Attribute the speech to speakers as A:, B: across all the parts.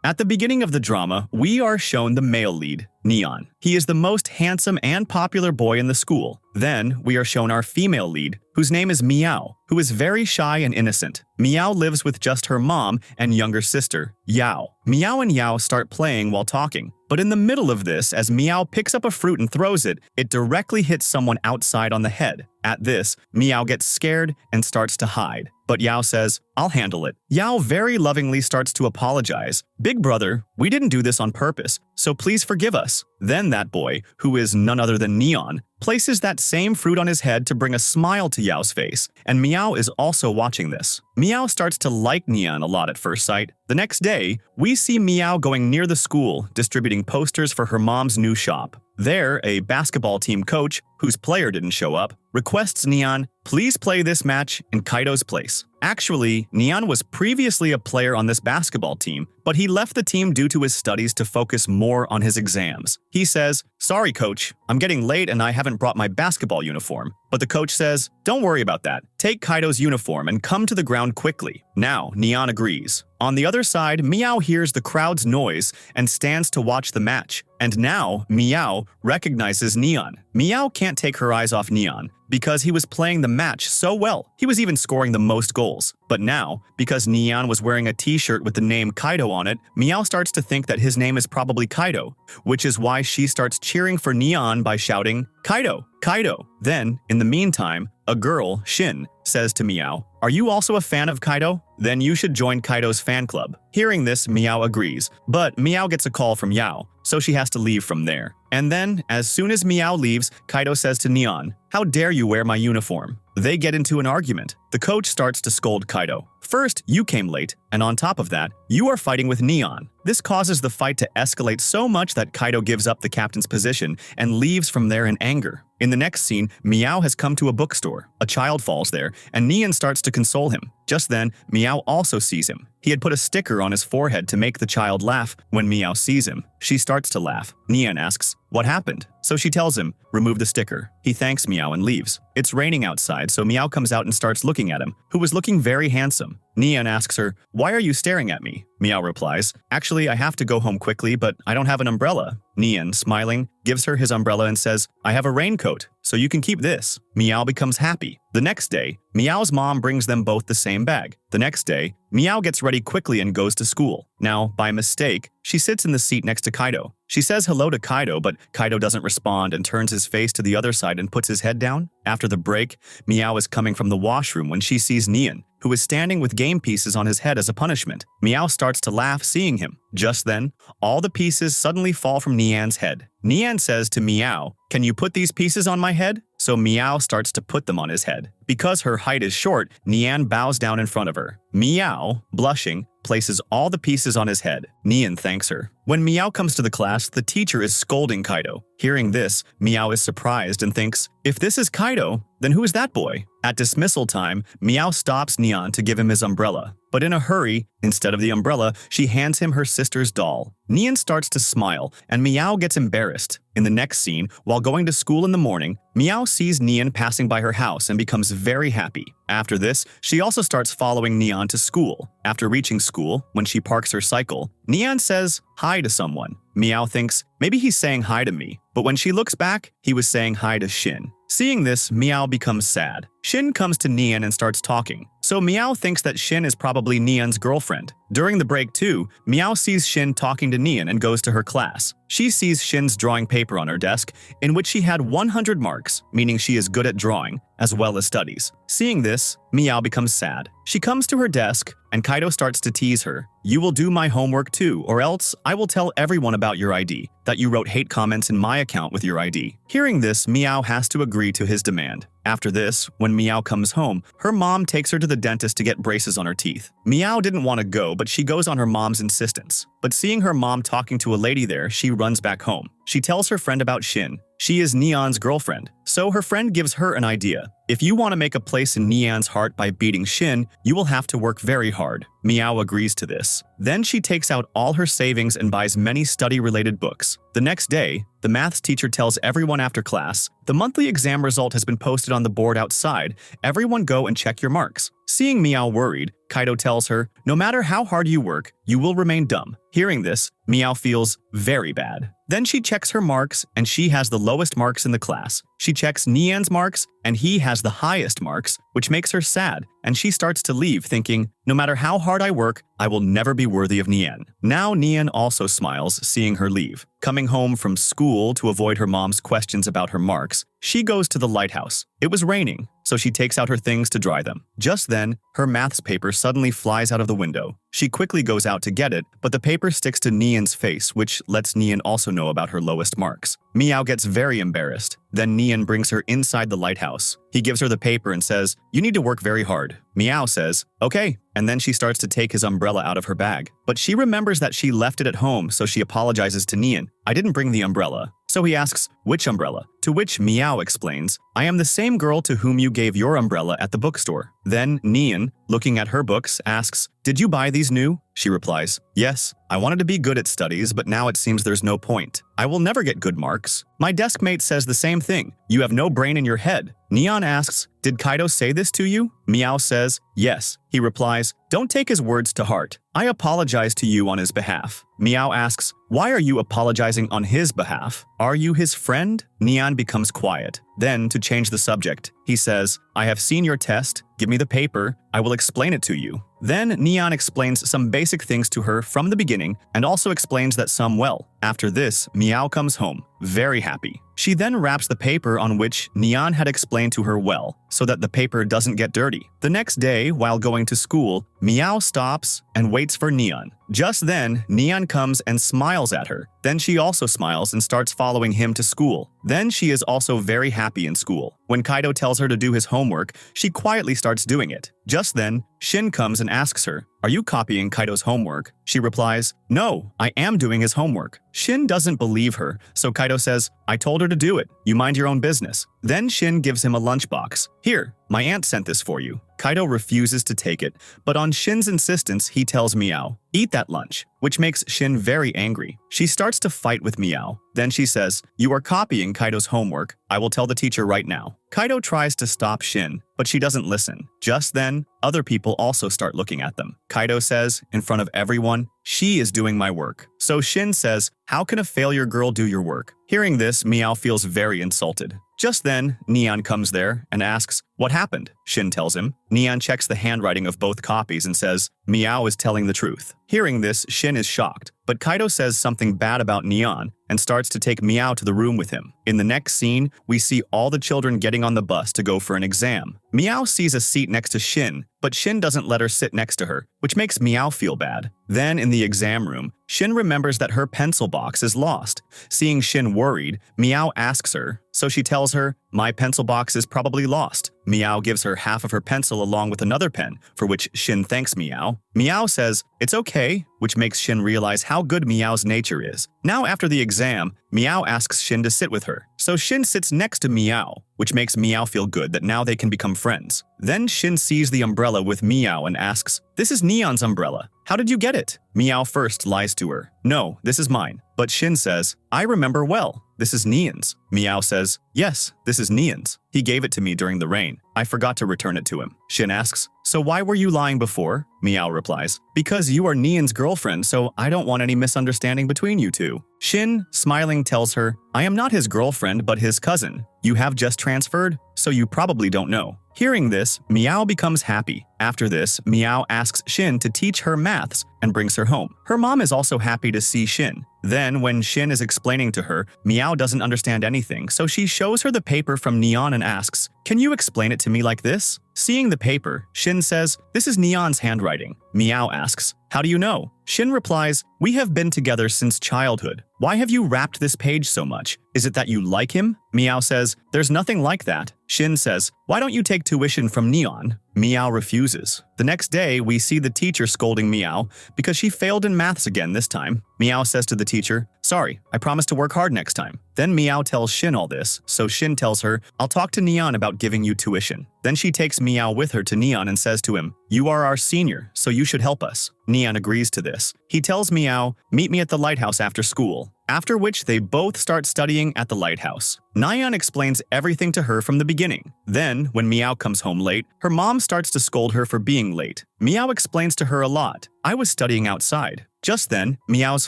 A: At the beginning of the drama, we are shown the male lead, Neon. He is the most handsome and popular boy in the school. Then, we are shown our female lead, whose name is Meow, who is very shy and innocent. Meow lives with just her mom and younger sister, Xiao. Meow and Xiao start playing while talking. But in the middle of this, as Meow picks up a fruit and throws it, it directly hits someone outside on the head. At this, Meow gets scared and starts to hide. But Xiao says, "I'll handle it." Xiao very lovingly starts to apologize. "Big brother, we didn't do this on purpose, so please forgive us." Then that boy, who is none other than Neon, places that same fruit on his head to bring a smile to Xiao's face, and Meow is also watching this. Meow starts to like Neon a lot at first sight. The next day, we see Meow going near the school, distributing posters for her mom's new shop. There, a basketball team coach, whose player didn't show up, requests Neon, "Please play this match in Kaido's place." Actually, Neon was previously a player on this basketball team, but he left the team due to his studies to focus more on his exams. He says, "Sorry, coach, I'm getting late and I haven't brought my basketball uniform." But the coach says, "Don't worry about that. Take Kaido's uniform and come to the ground quickly." Now, Neon agrees. On the other side, Meow hears the crowd's noise and stands to watch the match. And now, Meow recognizes Neon. Meow can't take her eyes off Neon because he was playing the match so well. He was even scoring the most goals. But now, because Neon was wearing a t-shirt with the name Kaido on it, Meow starts to think that his name is probably Kaido, which is why she starts cheering for Neon by shouting, "Kaido! Kaido!" Then, in the meantime, a girl, Shin, says to Meow, "Are you also a fan of Kaido? Then you should join Kaido's fan club." Hearing this, Meow agrees, but Meow gets a call from Xiao, so she has to leave from there. And then, as soon as Meow leaves, Kaido says to Neon, "How dare you wear my uniform?" They get into an argument. The coach starts to scold Kaido. "First, you came late, and on top of that, you are fighting with Neon." This causes the fight to escalate so much that Kaido gives up the captain's position and leaves from there in anger. In the next scene, Meow has come to a bookstore. A child falls there, and Neon starts to console him. Just then, Meow also sees him. He had put a sticker on his forehead to make the child laugh. When Meow sees him, she starts to laugh. Neon asks, "What happened?" So she tells him, "Remove the sticker." He thanks Meow and leaves. It's raining outside, so Meow comes out and starts looking at him, who was looking very handsome. Neon asks her, "Why are you staring at me?" Meow replies, "Actually, I have to go home quickly, but I don't have an umbrella." Neon, smiling, gives her his umbrella and says, "I have a raincoat, so you can keep this." Meow becomes happy. The next day, Meow's mom brings them both the same bag. The next day, Meow gets ready quickly and goes to school. Now, by mistake, she sits in the seat next to Kaido. She says hello to Kaido, but Kaido doesn't respond and turns his face to the other side and puts his head down. After the break, Meow is coming from the washroom when she sees Neon, who is standing with game pieces on his head as a punishment. Meow starts to laugh seeing him. Just then, all the pieces suddenly fall from Neon's head. Neon says to Meow, "Can you put these pieces on my head?" So Meow starts to put them on his head. Because her height is short, Neon bows down in front of her. Meow, blushing, places all the pieces on his head. Neon thanks her. When Meow comes to the class, the teacher is scolding Kaido. Hearing this, Meow is surprised and thinks, "If this is Kaido, then who is that boy?" At dismissal time, Meow stops Neon to give him his umbrella. But in a hurry, instead of the umbrella, she hands him her sister's doll. Neon starts to smile, and Meow gets embarrassed. In the next scene, while going to school in the morning, Meow sees Neon passing by her house and becomes very happy. After this, she also starts following Neon to school. After reaching school, when she parks her cycle, Neon says hi to someone. Meow thinks, maybe he's saying hi to me, but when she looks back, he was saying hi to Shin. Seeing this, Meow becomes sad. Shin comes to Neon and starts talking, so Meow thinks that Shin is probably Neon's girlfriend. During the break too, Meow sees Shin talking to Neon and goes to her class. She sees Shin's drawing paper on her desk, in which she had 100 marks, meaning she is good at drawing, as well as studies. Seeing this, Meow becomes sad. She comes to her desk, and Kaido starts to tease her. "You will do my homework too, or else I will tell everyone about your ID, that you wrote hate comments in my account with your ID." Hearing this, Meow has to agree to his demand. After this, when Meow comes home, her mom takes her to the dentist to get braces on her teeth. Meow didn't want to go, but she goes on her mom's insistence. But seeing her mom talking to a lady there, she runs back home. She tells her friend about Shin. She is Neon's girlfriend, so her friend gives her an idea. If you want to make a place in Nian's heart by beating Shin, you will have to work very hard. Meow agrees to this. Then she takes out all her savings and buys many study-related books. The next day, the maths teacher tells everyone after class, the monthly exam result has been posted on the board outside. Everyone go and check your marks. Seeing Meow worried, Kaido tells her, no matter how hard you work, you will remain dumb. Hearing this, Meow feels very bad. Then she checks her marks, and she has the lowest marks in the class. She checks Nian's marks, and he has the highest marks, which makes her sad, and she starts to leave thinking, no matter how hard I work, I will never be worthy of Nian. Now Nian also smiles, seeing her leave. Coming home from school to avoid her mom's questions about her marks, she goes to the lighthouse. It was raining, so she takes out her things to dry them. Just then, her maths paper suddenly flies out of the window. She quickly goes out to get it, but the paper sticks to Nian's face, which lets Nian also know about her lowest marks. Meow gets very embarrassed. Then Nian brings her inside the lighthouse. He gives her the paper and says, you need to work very hard. Meow says, okay, and then she starts to take his umbrella out of her bag. But she remembers that she left it at home, so she apologizes to Nian. I didn't bring the umbrella. So he asks, which umbrella? To which Meow explains, I am the same girl to whom you gave your umbrella at the bookstore. Then Nian, looking at her books, asks, did you buy these new? She replies, yes, I wanted to be good at studies, but now it seems there's no point. I will never get good marks. My desk mate says the same thing. You have no brain in your head. Nian asks, did Kaido say this to you? Meow says, yes. He replies, don't take his words to heart. I apologize to you on his behalf. Meow asks, why are you apologizing on his behalf? Are you his friend? Nian becomes quiet. Then, to change the subject, he says, I have seen your test. Give me the paper. I will explain it to you. Then Nian explains some basic things to her from the beginning and also explains that some well. After this, Meow comes home, very happy. She then wraps the paper on which Nian had explained to her well, so that the paper doesn't get dirty. The next day, while going to school, Meow stops and waits for Nian. Just then, Nian comes and smiles at her. Then she also smiles and starts following him to school. Then she is also very happy in school. When Kaido tells her to do his homework, she quietly starts doing it. Just then, Shin comes and asks her, are you copying Kaido's homework? She replies, no, I am doing his homework. Shin doesn't believe her, so Kaido says, I told her to do it. You mind your own business. Then Shin gives him a lunchbox. Here, my aunt sent this for you. Kaido refuses to take it, but on Shin's insistence, he tells Meow, eat that lunch, which makes Shin very angry. She starts to fight with Meow. Then she says, you are copying Kaido's homework. I will tell the teacher right now. Kaido tries to stop Shin, but she doesn't listen. Just then, other people also start looking at them. Kaido says, in front of everyone, she is doing my work. So Shin says, how can a failure girl do your work? Hearing this, Meow feels very insulted. Just then, Nian comes there and asks, what happened? Shin tells him. Nian checks the handwriting of both copies and says, Meow is telling the truth. Hearing this, Shin is shocked, but Kaido says something bad about Nian and starts to take Meow to the room with him. In the next scene, we see all the children getting on the bus to go for an exam. Meow sees a seat next to Shin, but Shin doesn't let her sit next to her, which makes Meow feel bad. Then, in the exam room, Shin remembers that her pencil box is lost. Seeing Shin worried, Meow asks her, so she tells her, my pencil box is probably lost. Meow gives her half of her pencil along with another pen, for which Shin thanks Meow. Meow says, it's okay, which makes Shin realize how good Meow's nature is. Now after the exam, Meow asks Shin to sit with her. So Shin sits next to Meow, which makes Meow feel good that now they can become friends. Then Shin sees the umbrella with Meow and asks, this is Nian's umbrella. How did you get it? Meow first lies to her. No, this is mine. But Shin says, I remember well. This is Nian's. Meow says, yes, this is Nian's. He gave it to me during the rain. I forgot to return it to him. Shin asks, so why were you lying before? Meow replies, because you are Nian's girlfriend, so I don't want any misunderstanding between you two. Shin, smiling, tells her, I am not his girlfriend but his cousin. You have just transferred, so you probably don't know. Hearing this, Meow becomes happy. After this, Meow asks Shin to teach her maths and brings her home. Her mom is also happy to see Shin. Then, when Shin is explaining to her, Meow doesn't understand anything, so she shows her the paper from Nian and asks, can you explain it to me like this? Seeing the paper, Shin says, this is Nian's handwriting. Meow asks, how do you know? Shin replies, we have been together since childhood. Why have you wrapped this page so much? Is it that you like him? Meow says, there's nothing like that. Shin says, "Why don't you take tuition from Neon?" Meow refuses. The next day, we see the teacher scolding Meow because she failed in maths again this time. Meow says to the teacher, "Sorry, I promise to work hard next time." Then Meow tells Shin all this, so Shin tells her, "I'll talk to Neon about giving you tuition." Then she takes Meow with her to Neon and says to him, "You are our senior, so you should help us." Neon agrees to this. He tells Meow, "Meet me at the lighthouse after school." After which they both start studying at the lighthouse. Neon explains everything to her from the beginning. Then, when Meow comes home late, her mom starts to scold her for being late. Meow explains to her a lot. "I was studying outside." Just then, Meow's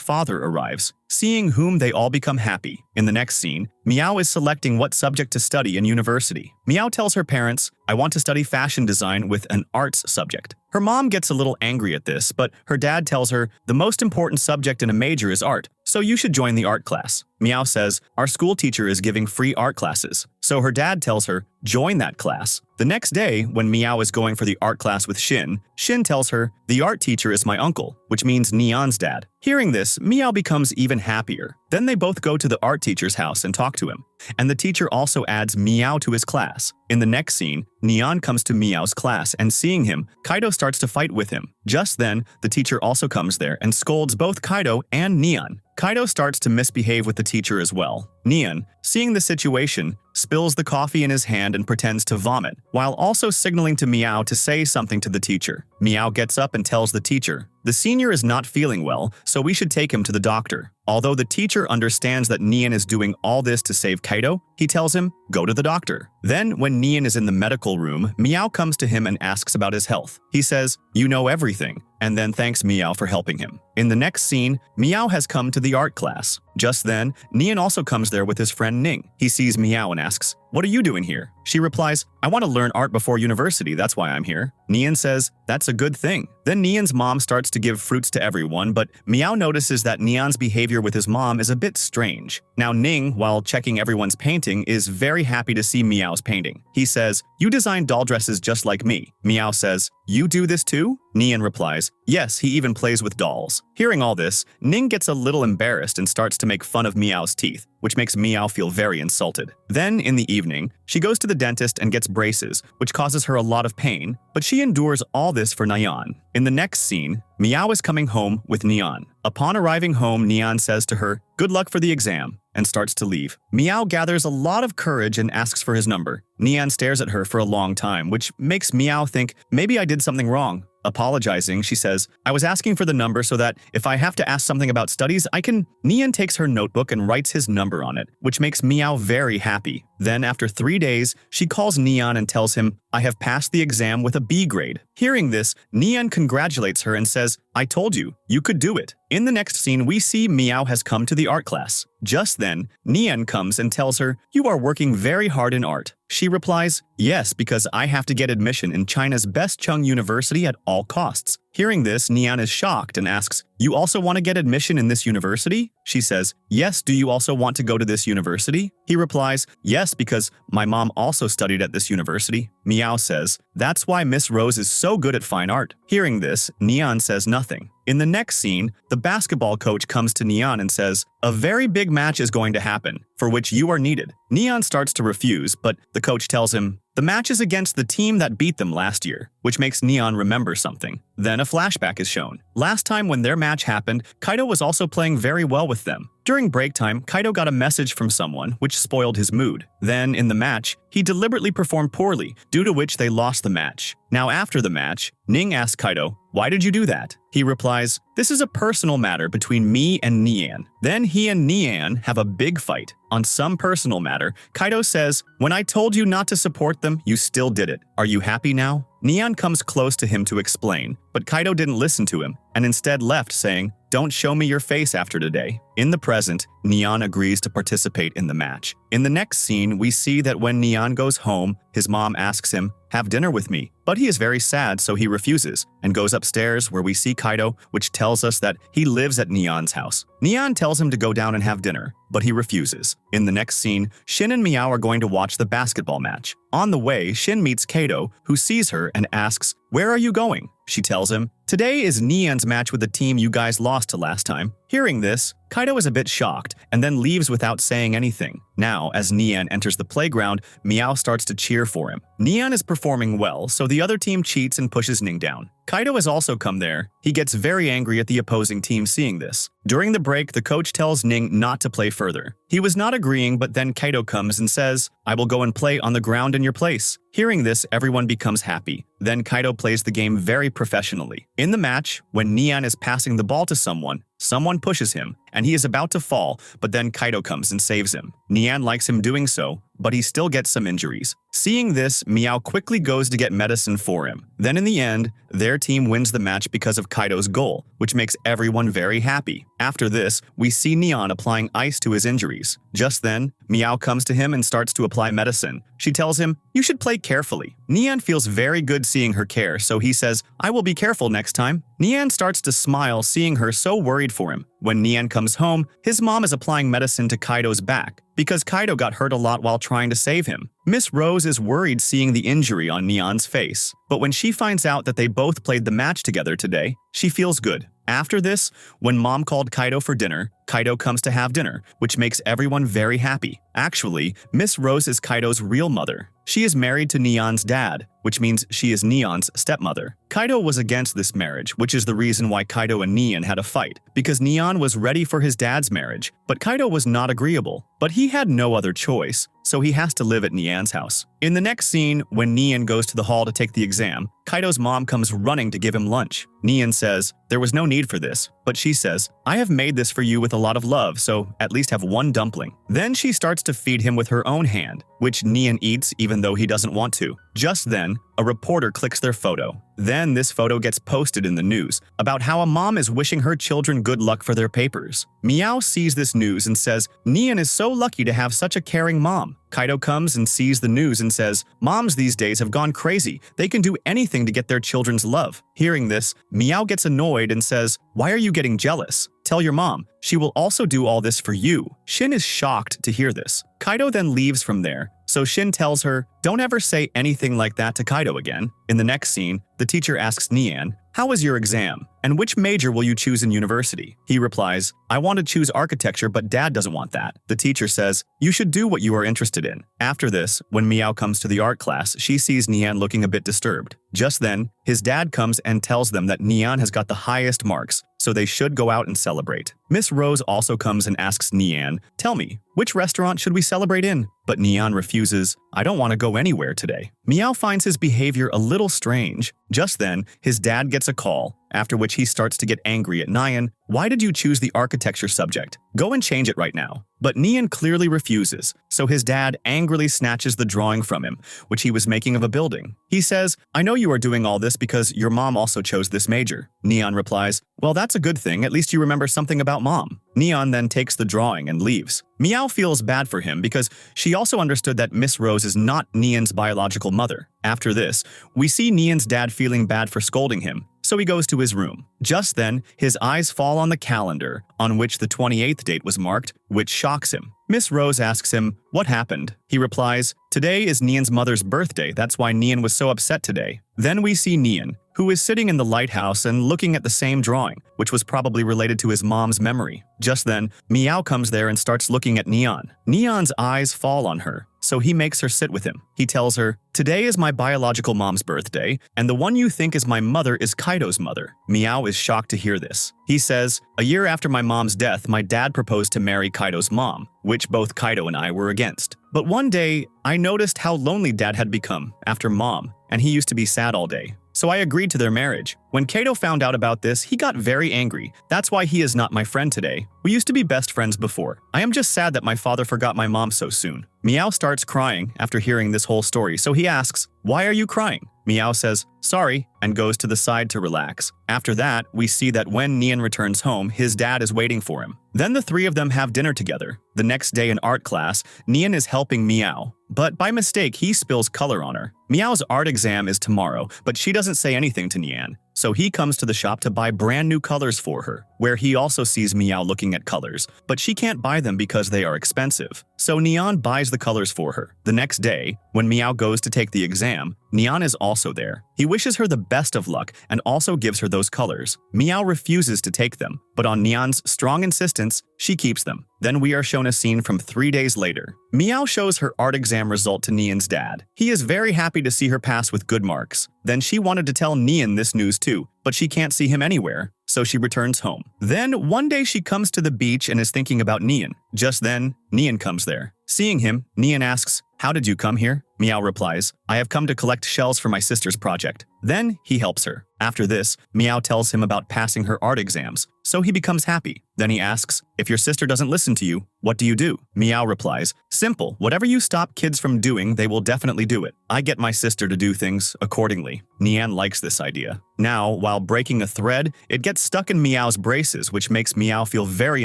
A: father arrives, seeing whom they all become happy. In the next scene, Meow is selecting what subject to study in university. Meow tells her parents, "I want to study fashion design with an arts subject." Her mom gets a little angry at this, but her dad tells her, "The most important subject in a major is art, so you should join the art class." Meow says, "Our school teacher is giving free art classes." So her dad tells her, "Join that class." The next day, when Meow is going for the art class with Shin, Shin tells her, "The art teacher is my uncle," which means Neon's dad. Hearing this, Meow becomes even happier. Then they both go to the art teacher's house and talk to him. And the teacher also adds Meow to his class. In the next scene, Neon comes to Meow's class and seeing him, Kaido starts to fight with him. Just then, the teacher also comes there and scolds both Kaido and Neon. Kaido starts to misbehave with the teacher as well. Neon, seeing the situation, spills the coffee in his hand and pretends to vomit, while also signaling to Meow to say something to the teacher. Meow gets up and tells the teacher, "The senior is not feeling well, so we should take him to the doctor." Although the teacher understands that Neon is doing all this to save Kaido, he tells him, "Go to the doctor." Then, when Neon is in the medical room, Meow comes to him and asks about his health. He says, "You know everything," and then thanks Meow for helping him. In the next scene, Meow has come to the art class. Just then, Neon also comes there with his friend Ning. He sees Meow and asks, "What are you doing here?" She replies, "I want to learn art before university, that's why I'm here." Neon says, "That's a good thing." Then Neon's mom starts to give fruits to everyone, but Meow notices that Neon's behavior with his mom is a bit strange. Now Ning, while checking everyone's painting, is very happy to see Meow's painting. He says, "You design doll dresses just like me." Meow says, "You do this too?" Neon replies, "Yes, he even plays with dolls." Hearing all this, Ning gets a little embarrassed and starts to make fun of Meow's teeth, which makes Meow feel very insulted. Then, in the evening, she goes to the dentist and gets braces, which causes her a lot of pain, but she endures all this for Neon. In the next scene, Meow is coming home with Neon. Upon arriving home, Neon says to her, "Good luck for the exam," and starts to leave. Meow gathers a lot of courage and asks for his number. Neon stares at her for a long time, which makes Meow think, maybe I did something wrong. Apologizing, she says, "I was asking for the number so that if I have to ask something about studies, I can." Neon takes her notebook and writes his number on it, which makes Meow very happy. Then, after 3 days, she calls Neon and tells him, "I have passed the exam with a B grade." Hearing this, Neon congratulates her and says, "I told you, you could do it." In the next scene, we see Meow has come to the art class. Just then, Neon comes and tells her, "You are working very hard in art." She replies, "Yes, because I have to get admission in China's best Chung University at all costs." Hearing this, Neon is shocked and asks, "You also want to get admission in this university?" She says, "Yes, do you also want to go to this university?" He replies, "Yes, because my mom also studied at this university." Meow says, "That's why Miss Rose is so good at fine art." Hearing this, Neon says nothing. In the next scene, the basketball coach comes to Neon and says, "A very big match is going to happen, for which you are needed." Neon starts to refuse, but the coach tells him, "The match is against the team that beat them last year," which makes Neon remember something. Then a flashback is shown. Last time when their match happened, Kaido was also playing very well with them. During break time, Kaido got a message from someone, which spoiled his mood. Then, in the match, he deliberately performed poorly, due to which they lost the match. Now after the match, Ning asks Kaido, "Why did you do that?" He replies, "This is a personal matter between me and Neon." Then he and Neon have a big fight. On some personal matter, Kaido says, "When I told you not to support them, you still did it. Are you happy now?" Neon comes close to him to explain, but Kaido didn't listen to him, and instead left saying, "Don't show me your face after today." In the present, Neon agrees to participate in the match. In the next scene, we see that when Neon goes home, his mom asks him, "Have dinner with me." But he is very sad, so he refuses, and goes upstairs where we see Kaido, which tells us that he lives at Neon's house. Neon tells him to go down and have dinner, but he refuses. In the next scene, Shin and Meow are going to watch the basketball match. On the way, Shin meets Kaido, who sees her and asks, "Where are you going?" she tells him. Today is Nian's match with the team you guys lost to last time. Hearing this, Kaido is a bit shocked and then leaves without saying anything. Now, as Nian enters the playground, Meow starts to cheer for him. Nian is performing well, so the other team cheats and pushes Ning down. Kaido has also come there. He gets very angry at the opposing team seeing this. During the break, the coach tells Ning not to play further. He was not agreeing, but then Kaido comes and says, "I will go and play on the ground in your place." Hearing this, everyone becomes happy. Then Kaido plays the game very professionally. In the match, when Nian is passing the ball to someone pushes him, and he is about to fall, but then Kaido comes and saves him. Nian likes him doing so, but he still gets some injuries. Seeing this, Meow quickly goes to get medicine for him. Then in the end, their team wins the match because of Kaido's goal, which makes everyone very happy. After this, we see Nian applying ice to his injuries. Just then, Meow comes to him and starts to apply medicine. She tells him, "You should play carefully." Nian feels very good seeing her care, so he says, "I will be careful next time." Nian starts to smile seeing her so worried for him. When Nian comes home, his mom is applying medicine to Kaido's back because Kaido got hurt a lot while trying to save him. Miss Rose is worried seeing the injury on Nian's face, but when she finds out that they both played the match together today, she feels good. After this, when Mom called Kaido for dinner, Kaido comes to have dinner, which makes everyone very happy. Actually, Miss Rose is Kaido's real mother. She is married to Nian's dad, which means she is Nian's stepmother. Kaido was against this marriage, which is the reason why Kaido and Nian had a fight, because Nian was ready for his dad's marriage, but Kaido was not agreeable. But he had no other choice, so he has to live at Nian's house. In the next scene, when Nian goes to the hall to take the exam, Kaido's mom comes running to give him lunch. Nian says, "There was no need for this," but she says, "I have made this for you with a lot of love, so at least have one dumpling." Then she starts to feed him with her own hand, which Nian eats even though he doesn't want to. Just then, a reporter clicks their photo. Then this photo gets posted in the news about how a mom is wishing her children good luck for their papers. Meow sees this news and says, "Nian is so lucky to have such a caring mom." Kaido comes and sees the news and says, "Moms these days have gone crazy. They can do anything to get their children's love." Hearing this, Meow gets annoyed and says, "Why are you getting jealous? Tell your mom. She will also do all this for you." Shin is shocked to hear this. Kaido then leaves from there, so Shin tells her, "Don't ever say anything like that to Kaido again." In the next scene, the teacher asks Nian, "How was your exam? And which major will you choose in university?" He replies, "I want to choose architecture, but Dad doesn't want that." The teacher says, "You should do what you are interested in." After this, when Meow comes to the art class, she sees Nian looking a bit disturbed. Just then, his dad comes and tells them that Nian has got the highest marks, so they should go out and celebrate. Miss Rose also comes and asks Nian, "Tell me, which restaurant should we celebrate in?" But Nian refuses, "I don't want to go anywhere today." Meow finds his behavior a little strange. Just then, his dad gets a call, after which he starts to get angry at Nian. "Why did you choose the architecture subject? Go and change it right now." But Nian clearly refuses, so his dad angrily snatches the drawing from him, which he was making of a building. He says, "I know you are doing all this because your mom also chose this major." Nian replies, "Well, that's a good thing. At least you remember something about mom." Nian then takes the drawing and leaves. Meow feels bad for him because she also understood that Miss Rose is not Nian's biological mother. After this, we see Nian's dad feeling bad for scolding him, so he goes to his room. Just then, his eyes fall on the calendar, on which the 28th date was marked, which shocks him. Miss Rose asks him, "What happened?" He replies, "Today is Nian's mother's birthday, that's why Nian was so upset today." Then we see Nian, who is sitting in the lighthouse and looking at the same drawing, which was probably related to his mom's memory. Just then, Meow comes there and starts looking at Nian. Nian's eyes fall on her, so he makes her sit with him. He tells her, "Today is my biological mom's birthday, and the one you think is my mother is Kaido's mother." Meow is shocked to hear this. He says, "A year after my mom's death, my dad proposed to marry Kaido's mom, which both Kaido and I were against. But one day, I noticed how lonely Dad had become after Mom, and he used to be sad all day. So I agreed to their marriage. When Kaido found out about this, he got very angry. That's why he is not my friend today. We used to be best friends before. I am just sad that my father forgot my mom so soon." Meow starts crying after hearing this whole story, so he asks, "Why are you crying?" Meow says, "Sorry," and goes to the side to relax. After that, we see that when Nian returns home, his dad is waiting for him. Then the three of them have dinner together. The next day in art class, Nian is helping Meow, but by mistake, he spills color on her. Meow's art exam is tomorrow, but she doesn't say anything to Nian. So he comes to the shop to buy brand new colors for her, where he also sees Meow looking at colors, but she can't buy them because they are expensive. So Nian buys the colors for her. The next day, when Meow goes to take the exam, Nian is also there. He wishes her the best of luck and also gives her those colors. Meow refuses to take them, but on Neon's strong insistence, she keeps them. Then we are shown a scene from 3 days later. Meow shows her art exam result to Neon's dad. He is very happy to see her pass with good marks. Then she wanted to tell Neon this news too, but she can't see him anywhere, so she returns home. Then one day she comes to the beach and is thinking about Neon. Just then, Neon comes there. Seeing him, Neon asks, "How did you come here?" Meow replies, "I have come to collect shells for my sister's project." Then he helps her. After this, Meow tells him about passing her art exams, so he becomes happy. Then he asks, "If your sister doesn't listen to you, what do you do?" Meow replies, "Simple, whatever you stop kids from doing, they will definitely do it. I get my sister to do things accordingly." Neon likes this idea. Now, while breaking a thread, it gets stuck in Meow's braces, which makes Meow feel very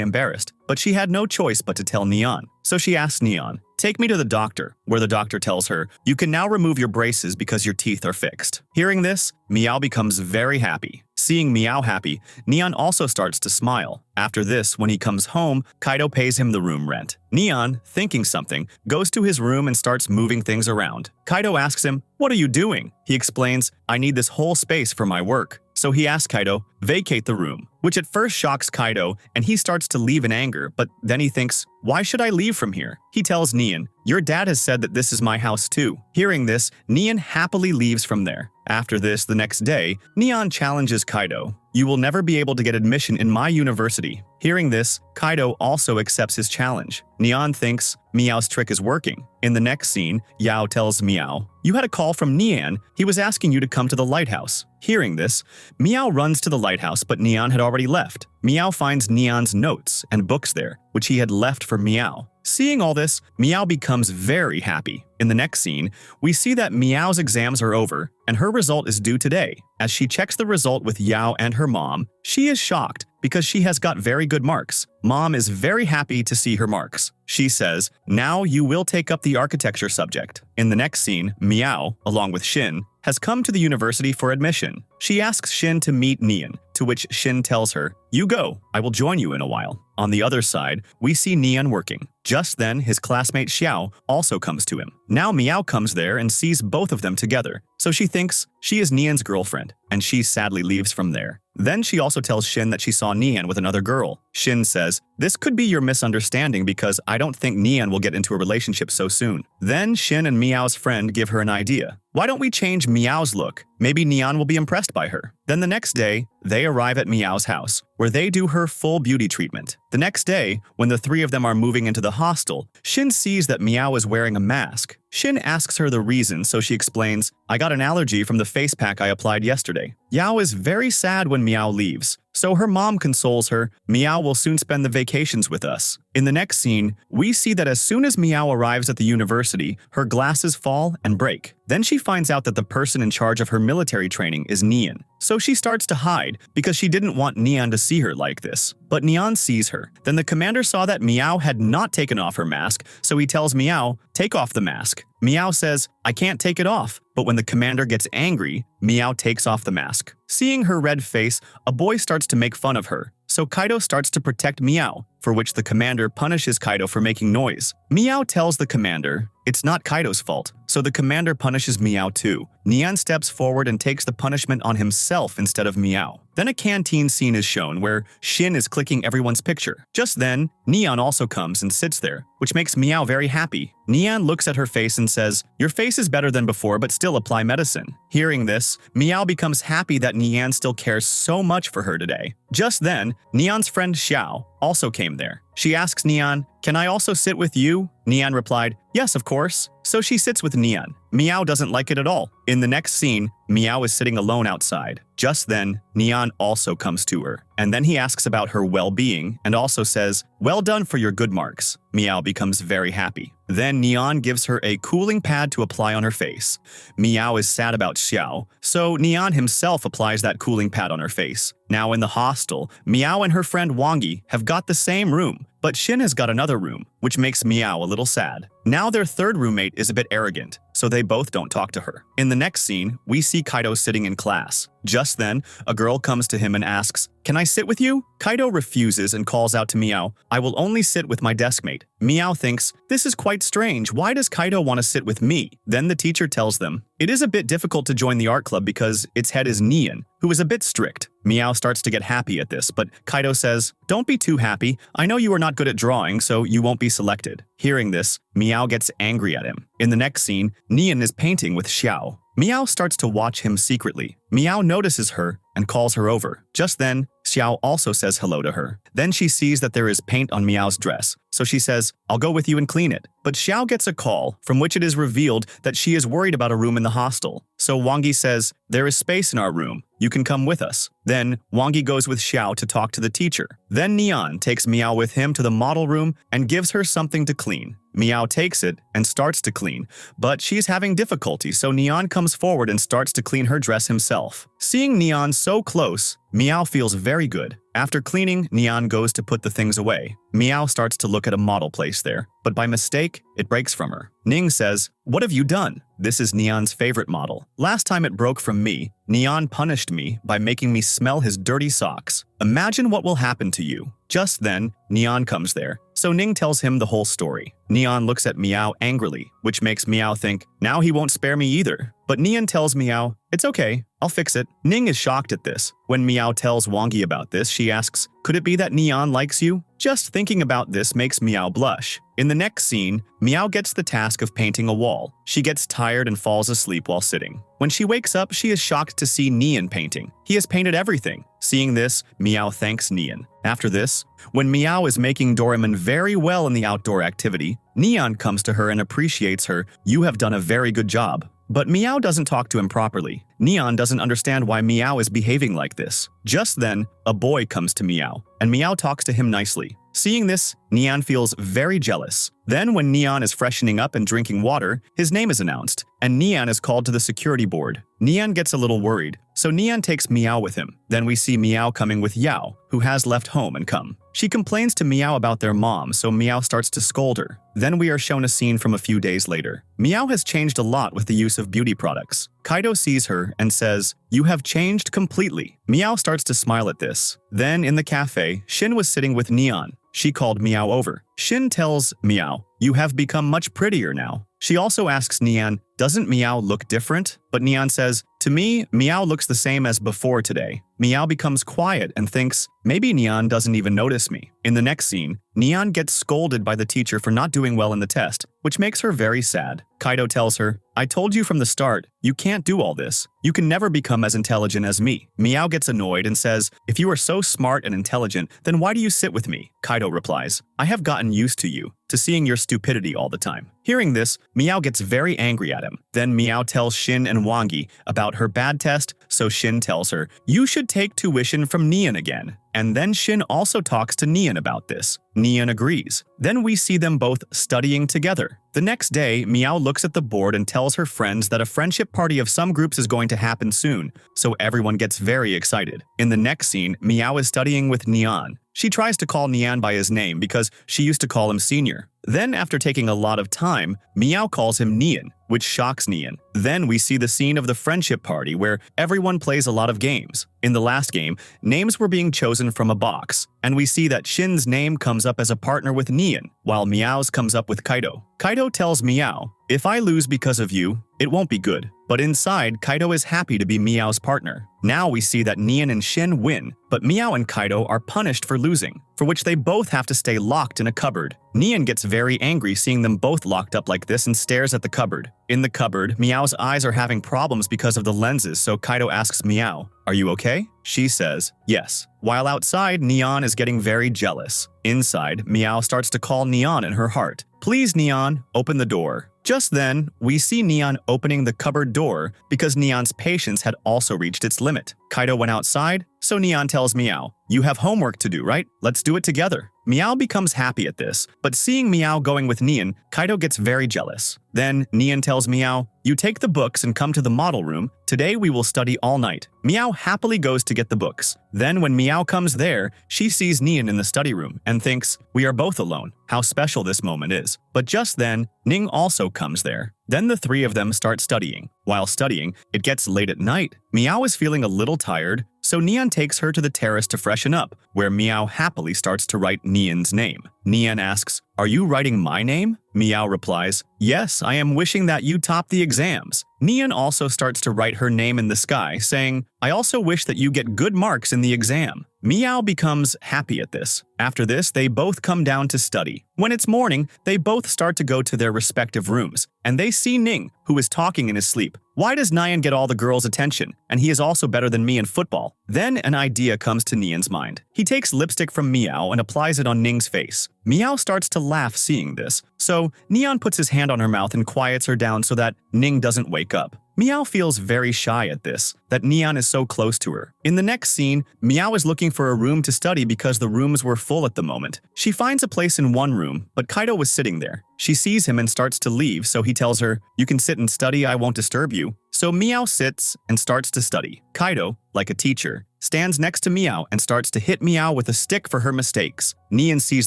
A: embarrassed, but she had no choice but to tell Neon. So she asks Neon, "Take me to the doctor," where the doctor tells her, "You can now remove your braces because your teeth are fixed." Hearing this, Meow becomes very happy. Seeing Meow happy, Neon also starts to smile. After this, when he comes home, Kaido pays him the room rent. Neon, thinking something, goes to his room and starts moving things around. Kaido asks him, "What are you doing?" He explains, "I need this whole space for my work." So he asks Kaido, "Vacate the room," which at first shocks Kaido and he starts to leave in anger, but then he thinks, "Why should I leave from here?" He tells Neon, "Your dad has said that this is my house too." Hearing this, Neon happily leaves from there. After this, the next day, Neon challenges Kaido, "You will never be able to get admission in my university." Hearing this, Kaido also accepts his challenge. Neon thinks Meow's trick is working. In the next scene, Xiao tells Meow, "You had a call from Neon. He was asking you to come to the lighthouse." Hearing this, Meow runs to the lighthouse, but Neon had already left. Meow finds Neon's notes and books there, which he had left for Meow. Seeing all this, Meow becomes very happy. In the next scene, we see that Meow's exams are over, and her result is due today. As she checks the result with Xiao and her mom, she is shocked because she has got very good marks. Mom is very happy to see her marks. She says, "Now you will take up the architecture subject." In the next scene, Meow, along with Shin, has come to the university for admission. She asks Shin to meet Neon, to which Shin tells her, "You go, I will join you in a while." On the other side, we see Neon working. Just then, his classmate Xiao also comes to him. Now Meow comes there and sees both of them together, so she thinks she is Neon's girlfriend, and she sadly leaves from there. Then she also tells Shin that she saw Neon with another girl. Shin says, "This could be your misunderstanding because I don't think Neon will get into a relationship so soon." Then Shin and Meow's friend give her an idea. "Why don't we change Meow's look? Maybe Neon will be impressed by her." Then the next day, they arrive at Meow's house, where they do her full beauty treatment. The next day, when the three of them are moving into the hostel, Shin sees that Meow is wearing a mask. Shin asks her the reason, so she explains, "I got an allergy from the face pack I applied yesterday." Yao is very sad when Meow leaves, so her mom consoles her, "Meow will soon spend the vacations with us." In the next scene, we see that as soon as Meow arrives at the university, her glasses fall and break. Then she finds out that the person in charge of her military training is Neon. So she starts to hide because she didn't want Neon to see her like this. But Neon sees her. Then the commander saw that Meow had not taken off her mask, so he tells Meow, "Take off the mask." Meow says, "I can't take it off." But when the commander gets angry, Meow takes off the mask. Seeing her red face, a boy starts to make fun of her. So Kaido starts to protect Meow, for which the commander punishes Kaido for making noise. Meow tells the commander it's not Kaido's fault, so the commander punishes Meow too. Neon steps forward and takes the punishment on himself instead of Meow. Then a canteen scene is shown where Shin is clicking everyone's picture. Just then, Neon also comes and sits there, which makes Meow very happy. Neon looks at her face and says, "Your face is better than before, but still apply medicine." Hearing this, Meow becomes happy that Neon still cares so much for her today. Just then, Neon's friend Xiao also came there. She asks Neon, "Can I also sit with you?" Neon replied, "Yes, of course." So she sits with Neon. Meow doesn't like it at all. In the next scene, Meow is sitting alone outside. Just then, Neon also comes to her, and then he asks about her well-being and also says, "Well done for your good marks." Meow becomes very happy. Then Neon gives her a cooling pad to apply on her face. Meow is sad about Xiao, so Neon himself applies that cooling pad on her face. Now in the hostel, Meow and her friend Wangi have got the same room, but Shin has got another room. which makes Meow a little sad. Now their third roommate is a bit arrogant, so they both don't talk to her. In the next scene, we see Kaido sitting in class. Just then, a girl comes to him and asks, "Can I sit with you?" Kaido refuses and calls out to Meow, "I will only sit with my deskmate." Meow thinks, "This is quite strange. Why does Kaido want to sit with me?" Then the teacher tells them, "It is a bit difficult to join the art club because its head is Neon, who is a bit strict." Meow starts to get happy at this, but Kaido says, "Don't be too happy. I know you are not good at drawing, so you won't be selected." Hearing this, Meow gets angry at him. In the next scene, Neon is painting with Xiao. Meow starts to watch him secretly. Meow notices her and calls her over. Just then, Xiao also says hello to her. Then she sees that there is paint on Meow's dress, so she says, "I'll go with you and clean it." But Xiao gets a call, from which it is revealed that she is worried about a room in the hostel. So Wangi says, "There is space in our room. You can come with us." Then Wangi goes with Xiao to talk to the teacher. Then Neon takes Meow with him to the model room and gives her something to clean. Meow takes it and starts to clean, but she's having difficulty, so Neon comes forward and starts to clean her dress himself. Seeing Neon so close, Meow feels very good. After cleaning, Neon goes to put the things away. Meow starts to look at a model place there, but by mistake, it breaks from her. Ning says, "What have you done?" This is Neon's favorite model. "Last time it broke from me, Neon punished me by making me smell his dirty socks. Imagine what will happen to you." Just then, Neon comes there, so Ning tells him the whole story. Neon looks at Meow angrily, which makes Meow think, now he won't spare me either. But Neon tells Meow, "It's okay, I'll fix it." Ning is shocked at this. When Meow tells Wangi about this, she asks, "Could it be that Neon likes you?" Just thinking about this makes Meow blush. In the next scene, Meow gets the task of painting a wall. She gets tired and falls asleep while sitting. When she wakes up, she is shocked to see Neon painting. He has painted everything. Seeing this, Meow thanks Neon. After this, when Meow is making Doraemon very well in the outdoor activity, Neon comes to her and appreciates her. "You have done a very good job." But Meow doesn't talk to him properly. Neon doesn't understand why Meow is behaving like this. Just then, a boy comes to Meow, and Meow talks to him nicely. Seeing this, Neon feels very jealous. Then when Neon is freshening up and drinking water, his name is announced, and Neon is called to the security board. Neon gets a little worried, so Neon takes Meow with him. Then we see Meow coming with Xiao, who has left home and come. She complains to Meow about their mom, so Meow starts to scold her. Then we are shown a scene from a few days later. Meow has changed a lot with the use of beauty products. Kaido sees her and says, "You have changed completely." Meow starts to smile at this. Then in the cafe, Shin was sitting with Neon. She called Meow over. Shin tells Meow, "You have become much prettier now." She also asks Neon, "Doesn't Meow look different?" But Neon says, "To me, Meow looks the same as before today." Meow becomes quiet and thinks, maybe Neon doesn't even notice me. In the next scene, Neon gets scolded by the teacher for not doing well in the test, which makes her very sad. Kaido tells her, "I told you from the start, you can't do all this. You can never become as intelligent as me." Meow gets annoyed and says, "If you are so smart and intelligent, then why do you sit with me?" Kaido replies, "I have gotten used to you, to seeing your stupidity all the time." Hearing this, Meow gets very angry at him. Then Meow tells Shin and Wangi about her bad test, so Shin tells her, "You should take tuition from Neon again." And then Shin also talks to Neon about this. Neon agrees. Then we see them both studying together. The next day, Meow looks at the board and tells her friends that a friendship party of some groups is going to happen soon, so everyone gets very excited. In the next scene, Meow is studying with Neon. She tries to call Neon by his name because she used to call him Senior. Then, after taking a lot of time, Meow calls him Neon, which shocks Neon. Then we see the scene of the friendship party where everyone plays a lot of games. In the last game, names were being chosen from a box, and we see that Shin's name comes up as a partner with Neon, while Meow's comes up with Kaido. Kaido tells Meow, "If I lose because of you, it won't be good." But inside, Kaido is happy to be Meow's partner. Now we see that Neon and Shin win, but Meow and Kaido are punished for losing, for which they both have to stay locked in a cupboard. Neon gets very angry seeing them both locked up like this and stares at the cupboard. In the cupboard, Meow's eyes are having problems because of the lenses, so Kaido asks Meow, "Are you okay?" She says, "Yes." While outside, Neon is getting very jealous. Inside, Meow starts to call Neon in her heart. "Please, Neon, open the door." Just then, we see Neon opening the cupboard door because Neon's patience had also reached its limit. Kaido went outside, So Neon tells Meow, "You have homework to do, right? Let's do it together." Meow becomes happy at this, but seeing Meow going with Neon, Kaido gets very jealous. Then Neon tells Meow, "You take the books and come to the model room. Today we will study all night." Meow happily goes to get the books. Then when Meow comes there, she sees Neon in the study room and thinks, "We are both alone. How special this moment is." But just then, Ning also comes there. Then the three of them start studying. While studying, it gets late at night. Meow is feeling a little tired, so Neon takes her to the terrace to freshen up, where Meow happily starts to write Neon's name. Neon asks, "Are you writing my name?" Meow replies, "Yes, I am wishing that you top the exams." Neon also starts to write her name in the sky, saying, "I also wish that you get good marks in the exam." Meow becomes happy at this. After this, they both come down to study. When it's morning, they both start to go to their respective rooms, and they see Ning, who is talking in his sleep. Why does Nyan get all the girls' attention? And he is also better than me in football. Then an idea comes to Neon's mind. He takes lipstick from Meow and applies it on Ning's face. Meow starts to laugh seeing this, so Neon puts his hand on her mouth and quiets her down so that Ning doesn't wake up. Meow feels very shy at this, that Neon is so close to her. In the next scene, Meow is looking for a room to study because the rooms were full at the moment. She finds a place in one room, but Kaido was sitting there. She sees him and starts to leave, so he tells her, "You can sit and study, I won't disturb you." So Meow sits and starts to study. Kaido, like a teacher, stands next to Meow and starts to hit Meow with a stick for her mistakes. Neon sees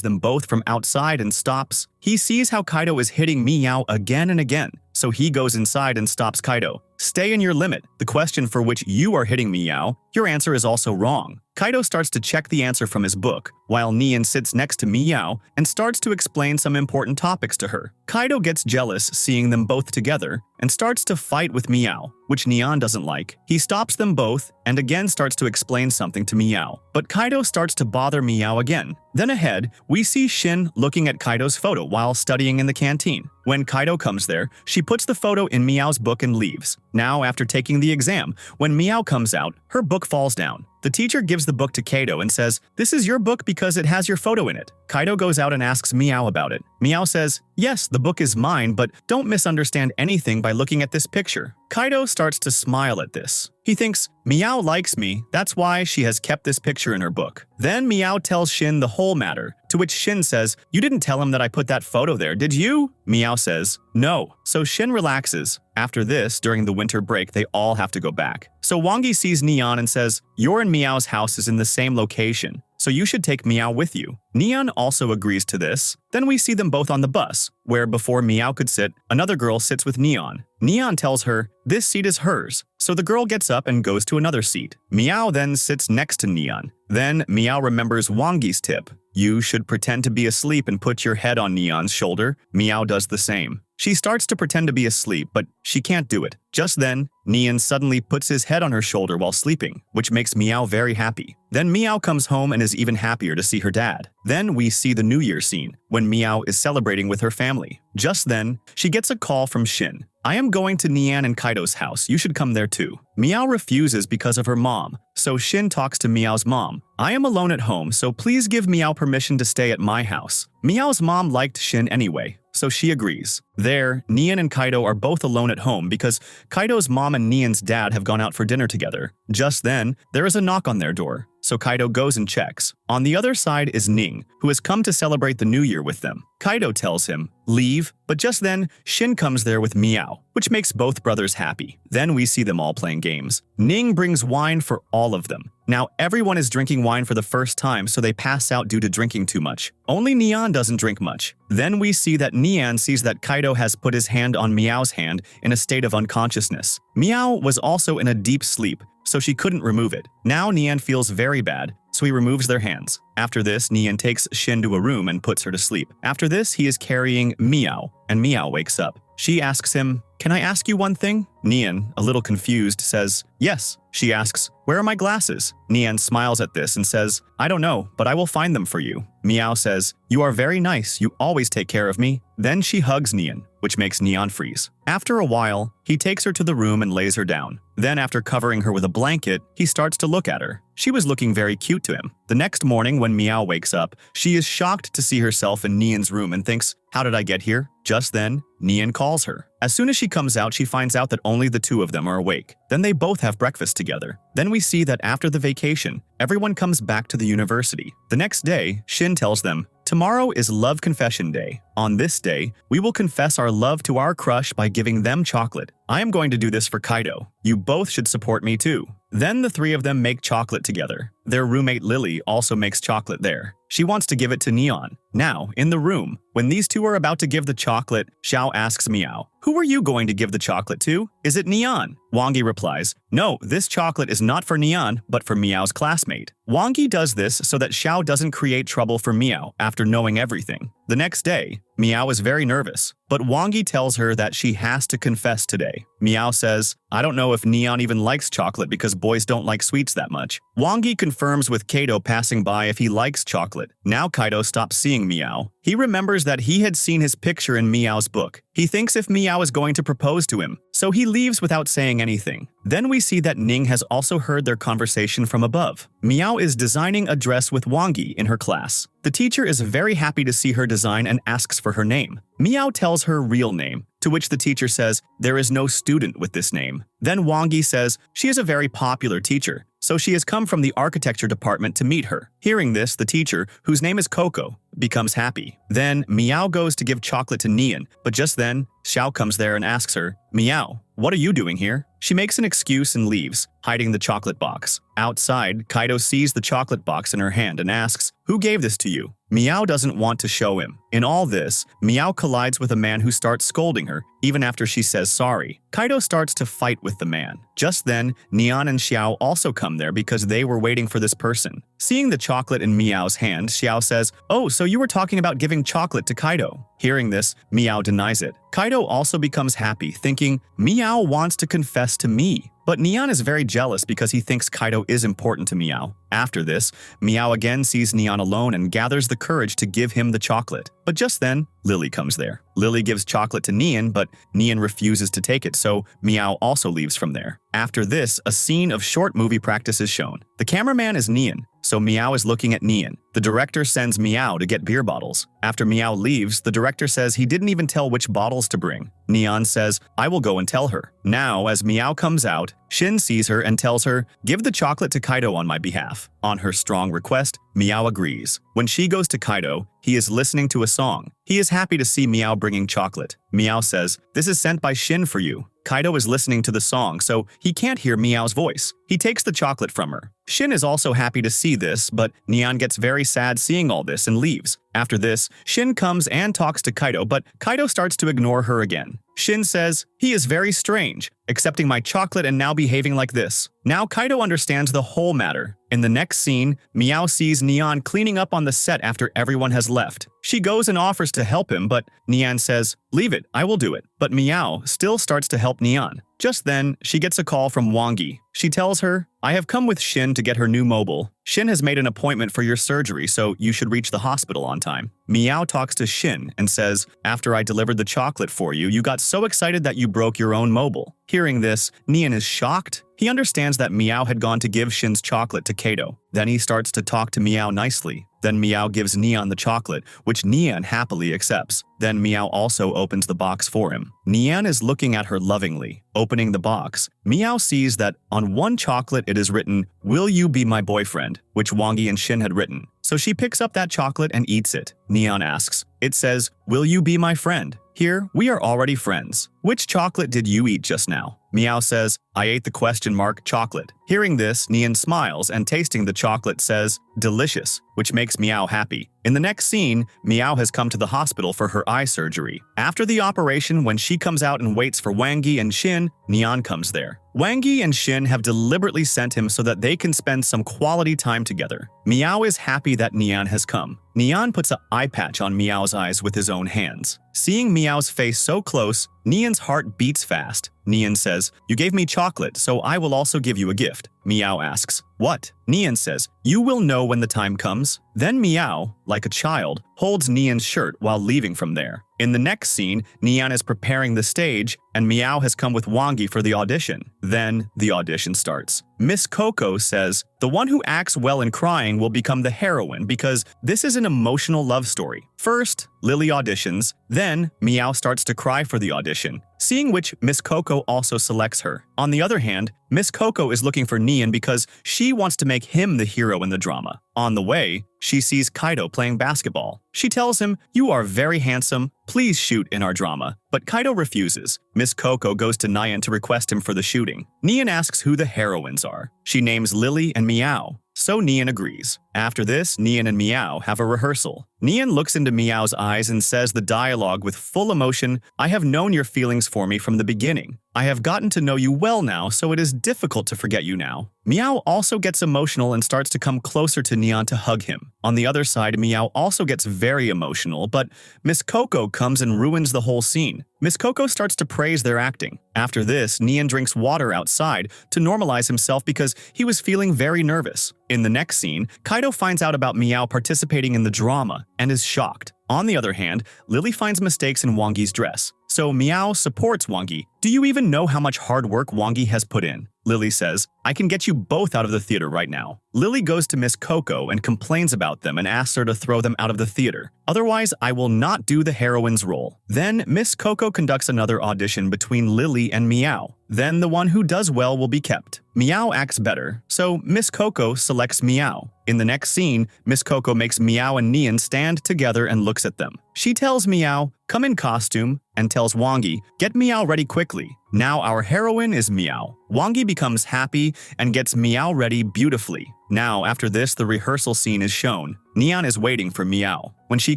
A: them both from outside and stops. He sees how Kaido is hitting Meow again and again, so he goes inside and stops Kaido. "Stay in your limit. The question for which you are hitting Meow, your answer is also wrong." Kaido starts to check the answer from his book, while Neon sits next to Meow and starts to explain some important topics to her. Kaido gets jealous seeing them both together and starts to fight with Meow, which Neon doesn't like. He stops them both and again starts to explain something to Meow, but Kaido starts to bother Meow again. Then ahead, we see Shin looking at Kaido's photo while studying in the canteen. When Kaido comes there, she puts the photo in Meow's book and leaves. Now, after taking the exam, when Meow comes out, her book falls down. The teacher gives the book to Kaido and says, "This is your book because it has your photo in it." Kaido goes out and asks Meow about it. Meow says, "Yes, the book is mine, but don't misunderstand anything by looking at this picture." Kaido starts to smile at this. He thinks, "Meow likes me, that's why she has kept this picture in her book." Then Meow tells Shin the whole matter, to which Shin says, "You didn't tell him that I put that photo there, did you?" Meow says, "No." So Shin relaxes. After this, during the winter break, they all have to go back. So Wangi sees Neon and says, "Your and Meow's house is in the same location, so you should take Meow with you." Neon also agrees to this. Then we see them both on the bus, where before Meow could sit, another girl sits with Neon. Neon tells her, "This seat is hers." So the girl gets up and goes to another seat. Meow then sits next to Neon. Then Meow remembers Wangi's tip. You should pretend to be asleep and put your head on Neon's shoulder. Meow does the same. She starts to pretend to be asleep, but she can't do it. Just then, Neon suddenly puts his head on her shoulder while sleeping, which makes Meow very happy. Then Meow comes home and is even happier to see her dad. Then we see the New Year scene, when Meow is celebrating with her family. Just then, she gets a call from Shin. "I am going to Neon and Kaido's house, you should come there too." Meow refuses because of her mom, so Shin talks to Meow's mom. "I am alone at home, so please give Meow permission to stay at my house." Meow's mom liked Shin anyway, so she agrees. There, Neon and Kaido are both alone at home because Kaido's mom and Neon's dad have gone out for dinner together. Just then, there is a knock on their door, so Kaido goes and checks. On the other side is Ning, who has come to celebrate the New Year with them. Kaido tells him, "Leave," but just then, Shin comes there with Meow, which makes both brothers happy. Then we see them all playing games. Ning brings wine for all of them. Now everyone is drinking wine for the first time, so they pass out due to drinking too much. Only Neon doesn't drink much. Then we see that Neon sees that Kaido has put his hand on Meow's hand in a state of unconsciousness. Meow was also in a deep sleep, so she couldn't remove it. Now Neon feels very bad, so he removes their hands. After this, Neon takes Shin to a room and puts her to sleep. After this, he is carrying Meow, and Meow wakes up. She asks him, "Can I ask you one thing?" Neon, a little confused, says, "Yes." She asks, "Where are my glasses?" Neon smiles at this and says, "I don't know, but I will find them for you." Meow says, "You are very nice, you always take care of me." Then she hugs Neon, which makes Neon freeze. After a while, he takes her to the room and lays her down. Then after covering her with a blanket, he starts to look at her. She was looking very cute to him. The next morning when Meow wakes up, she is shocked to see herself in Neon's room and thinks, How did I get here? Just then, Nian calls her. As soon as she comes out, she finds out that only the two of them are awake. Then they both have breakfast together. Then we see that after the vacation, everyone comes back to the university. The next day, Shin tells them, "Tomorrow is Love Confession Day. On this day, we will confess our love to our crush by giving them chocolate. I am going to do this for Kaido. You both should support me too." Then the three of them make chocolate together. Their roommate Lily also makes chocolate there. She wants to give it to Neon. Now, in the room, when these two are about to give the chocolate, Xiao asks Meow, "Who are you going to give the chocolate to? Is it Neon?" Wangi replies, "No, this chocolate is not for Neon, but for Meow's classmate." Wangi does this so that Xiao doesn't create trouble for Meow after knowing everything. The next day, Meow is very nervous, but Wangi tells her that she has to confess today. Meow says, "I don't know if Neon even likes chocolate because boys don't like sweets that much." Wangi confirms with Kaido passing by if he likes chocolate. Now Kaido stops seeing Meow. He remembers that he had seen his picture in Meow's book. He thinks if Meow is going to propose to him, so he leaves without saying anything. Then we see that Ning has also heard their conversation from above. Meow is designing a dress with Wangi in her class. The teacher is very happy to see her design and asks for her name. Meow tells her real name, to which the teacher says there is no student with this name. Then Wangi says she is a very popular teacher, so she has come from the architecture department to meet her. Hearing this, the teacher, whose name is Coco, becomes happy. Then Meow goes to give chocolate to Nian, but just then, Xiao comes there and asks her, "Meow, what are you doing here?" She makes an excuse and leaves, hiding the chocolate box. Outside, Kaido sees the chocolate box in her hand and asks, "Who gave this to you?" Meow doesn't want to show him. In all this, Meow collides with a man who starts scolding her, even after she says sorry. Kaido starts to fight with the man. Just then, Neon and Xiao also come there because they were waiting for this person. Seeing the chocolate in Meow's hand, Xiao says, "Oh, so you were talking about giving chocolate to Kaido." Hearing this, Meow denies it. Kaido also becomes happy, thinking, Meow wants to confess to me. But Neon is very jealous because he thinks Kaido is important to Meow. After this, Meow again sees Neon alone and gathers the courage to give him the chocolate. But just then, Lily comes there. Lily gives chocolate to Neon, but Neon refuses to take it, so Meow also leaves from there. After this, a scene of short movie practice is shown. The cameraman is Neon, so Meow is looking at Neon. The director sends Meow to get beer bottles. After Meow leaves, the director says he didn't even tell which bottles to bring. Neon says, "I will go and tell her." Now, as Meow comes out, Shin sees her and tells her, "Give the chocolate to Kaido on my behalf." On her strong request, Meow agrees. When she goes to Kaido, he is listening to a song. He is happy to see Meow bringing chocolate. Meow says, "This is sent by Shin for you." Kaido is listening to the song, so he can't hear Meow's voice. He takes the chocolate from her. Shin is also happy to see this, but Neon gets very sad seeing all this and leaves. After this, Shin comes and talks to Kaido, but Kaido starts to ignore her again. Shin says, "He is very strange, accepting my chocolate and now behaving like this." Now Kaido understands the whole matter. In the next scene, Meow sees Neon cleaning up on the set after everyone has left. She goes and offers to help him, but Neon says, "Leave it, I will do it." But Meow still starts to help Neon. Just then, she gets a call from Wangi. She tells her, "I have come with Shin to get her new mobile. Shin has made an appointment for your surgery, so you should reach the hospital on time." Meow talks to Shin and says, "After I delivered the chocolate for you, you got so excited that you broke your own mobile." Hearing this, Neon is shocked. He understands that Meow had gone to give Shin's chocolate to Kaido. Then he starts to talk to Meow nicely. Then Meow gives Neon the chocolate, which Neon happily accepts. Then Meow also opens the box for him. Neon is looking at her lovingly. Opening the box, Meow sees that on one chocolate it is written, "Will you be my boyfriend?" which Wangi and Shin had written. So she picks up that chocolate and eats it. Neon asks, "It says, 'Will you be my friend?' Here, we are already friends. Which chocolate did you eat just now?" Meow says, "I ate the question mark chocolate." Hearing this, Neon smiles and tasting the chocolate says, "Delicious," which makes Meow happy. In the next scene, Meow has come to the hospital for her eye surgery. After the operation, when she comes out and waits for Wangi and Shin, Neon comes there. Wangi and Shin have deliberately sent him so that they can spend some quality time together. Meow is happy that Neon has come. Neon puts an eye patch on Meow's eyes with his own hands. Seeing Meow's face so close, Neon's heart beats fast. Nian says, "You gave me chocolate, so I will also give you a gift." Meow asks, "What?" Nian says, "You will know when the time comes." Then Meow, like a child, holds Nian's shirt while leaving from there. In the next scene, Nian is preparing the stage, and Meow has come with Wangi for the audition. Then the audition starts. Miss Coco says, "The one who acts well in crying will become the heroine because this is an emotional love story." First, Lily auditions, then Meow starts to cry for the audition, seeing which Miss Coco also selects her. On the other hand, Miss Coco is looking for Nian because she wants to make him the hero in the drama. On the way, she sees Kaido playing basketball. She tells him, "You are very handsome, please shoot in our drama." But Kaido refuses. Miss Coco goes to Nian to request him for the shooting. Nian asks who the heroines are. She names Lily and Meow. So Nian agrees. After this, Nian and Meow have a rehearsal. Nian looks into Meow's eyes and says the dialogue with full emotion, "I have known your feelings for me from the beginning. I have gotten to know you well now, so it is difficult to forget you now." Meow also gets emotional and starts to come closer to Nian to hug him. On the other side, Meow also gets very emotional, but Miss Coco comes and ruins the whole scene. Miss Coco starts to praise their acting. After this, Nian drinks water outside to normalize himself because he was feeling very nervous. In the next scene, Kaido finds out about Meow participating in the drama and is shocked. On the other hand, Lily finds mistakes in Wangi's dress. So Meow supports Wangi. "Do you even know how much hard work Wangi has put in?" Lily says, "I can get you both out of the theater right now." Lily goes to Miss Coco and complains about them and asks her to throw them out of the theater. "Otherwise, I will not do the heroine's role." Then Miss Coco conducts another audition between Lily and Meow. Then the one who does well will be kept. Meow acts better, so Miss Coco selects Meow. In the next scene, Miss Coco makes Meow and Nian stand together and looks at them. She tells Meow, "Come in costume," and tells Wangi, "Get Meow ready quickly." Now our heroine is Meow. Wangi becomes happy and gets Meow ready beautifully. Now, after this, the rehearsal scene is shown. Nian is waiting for Meow. When she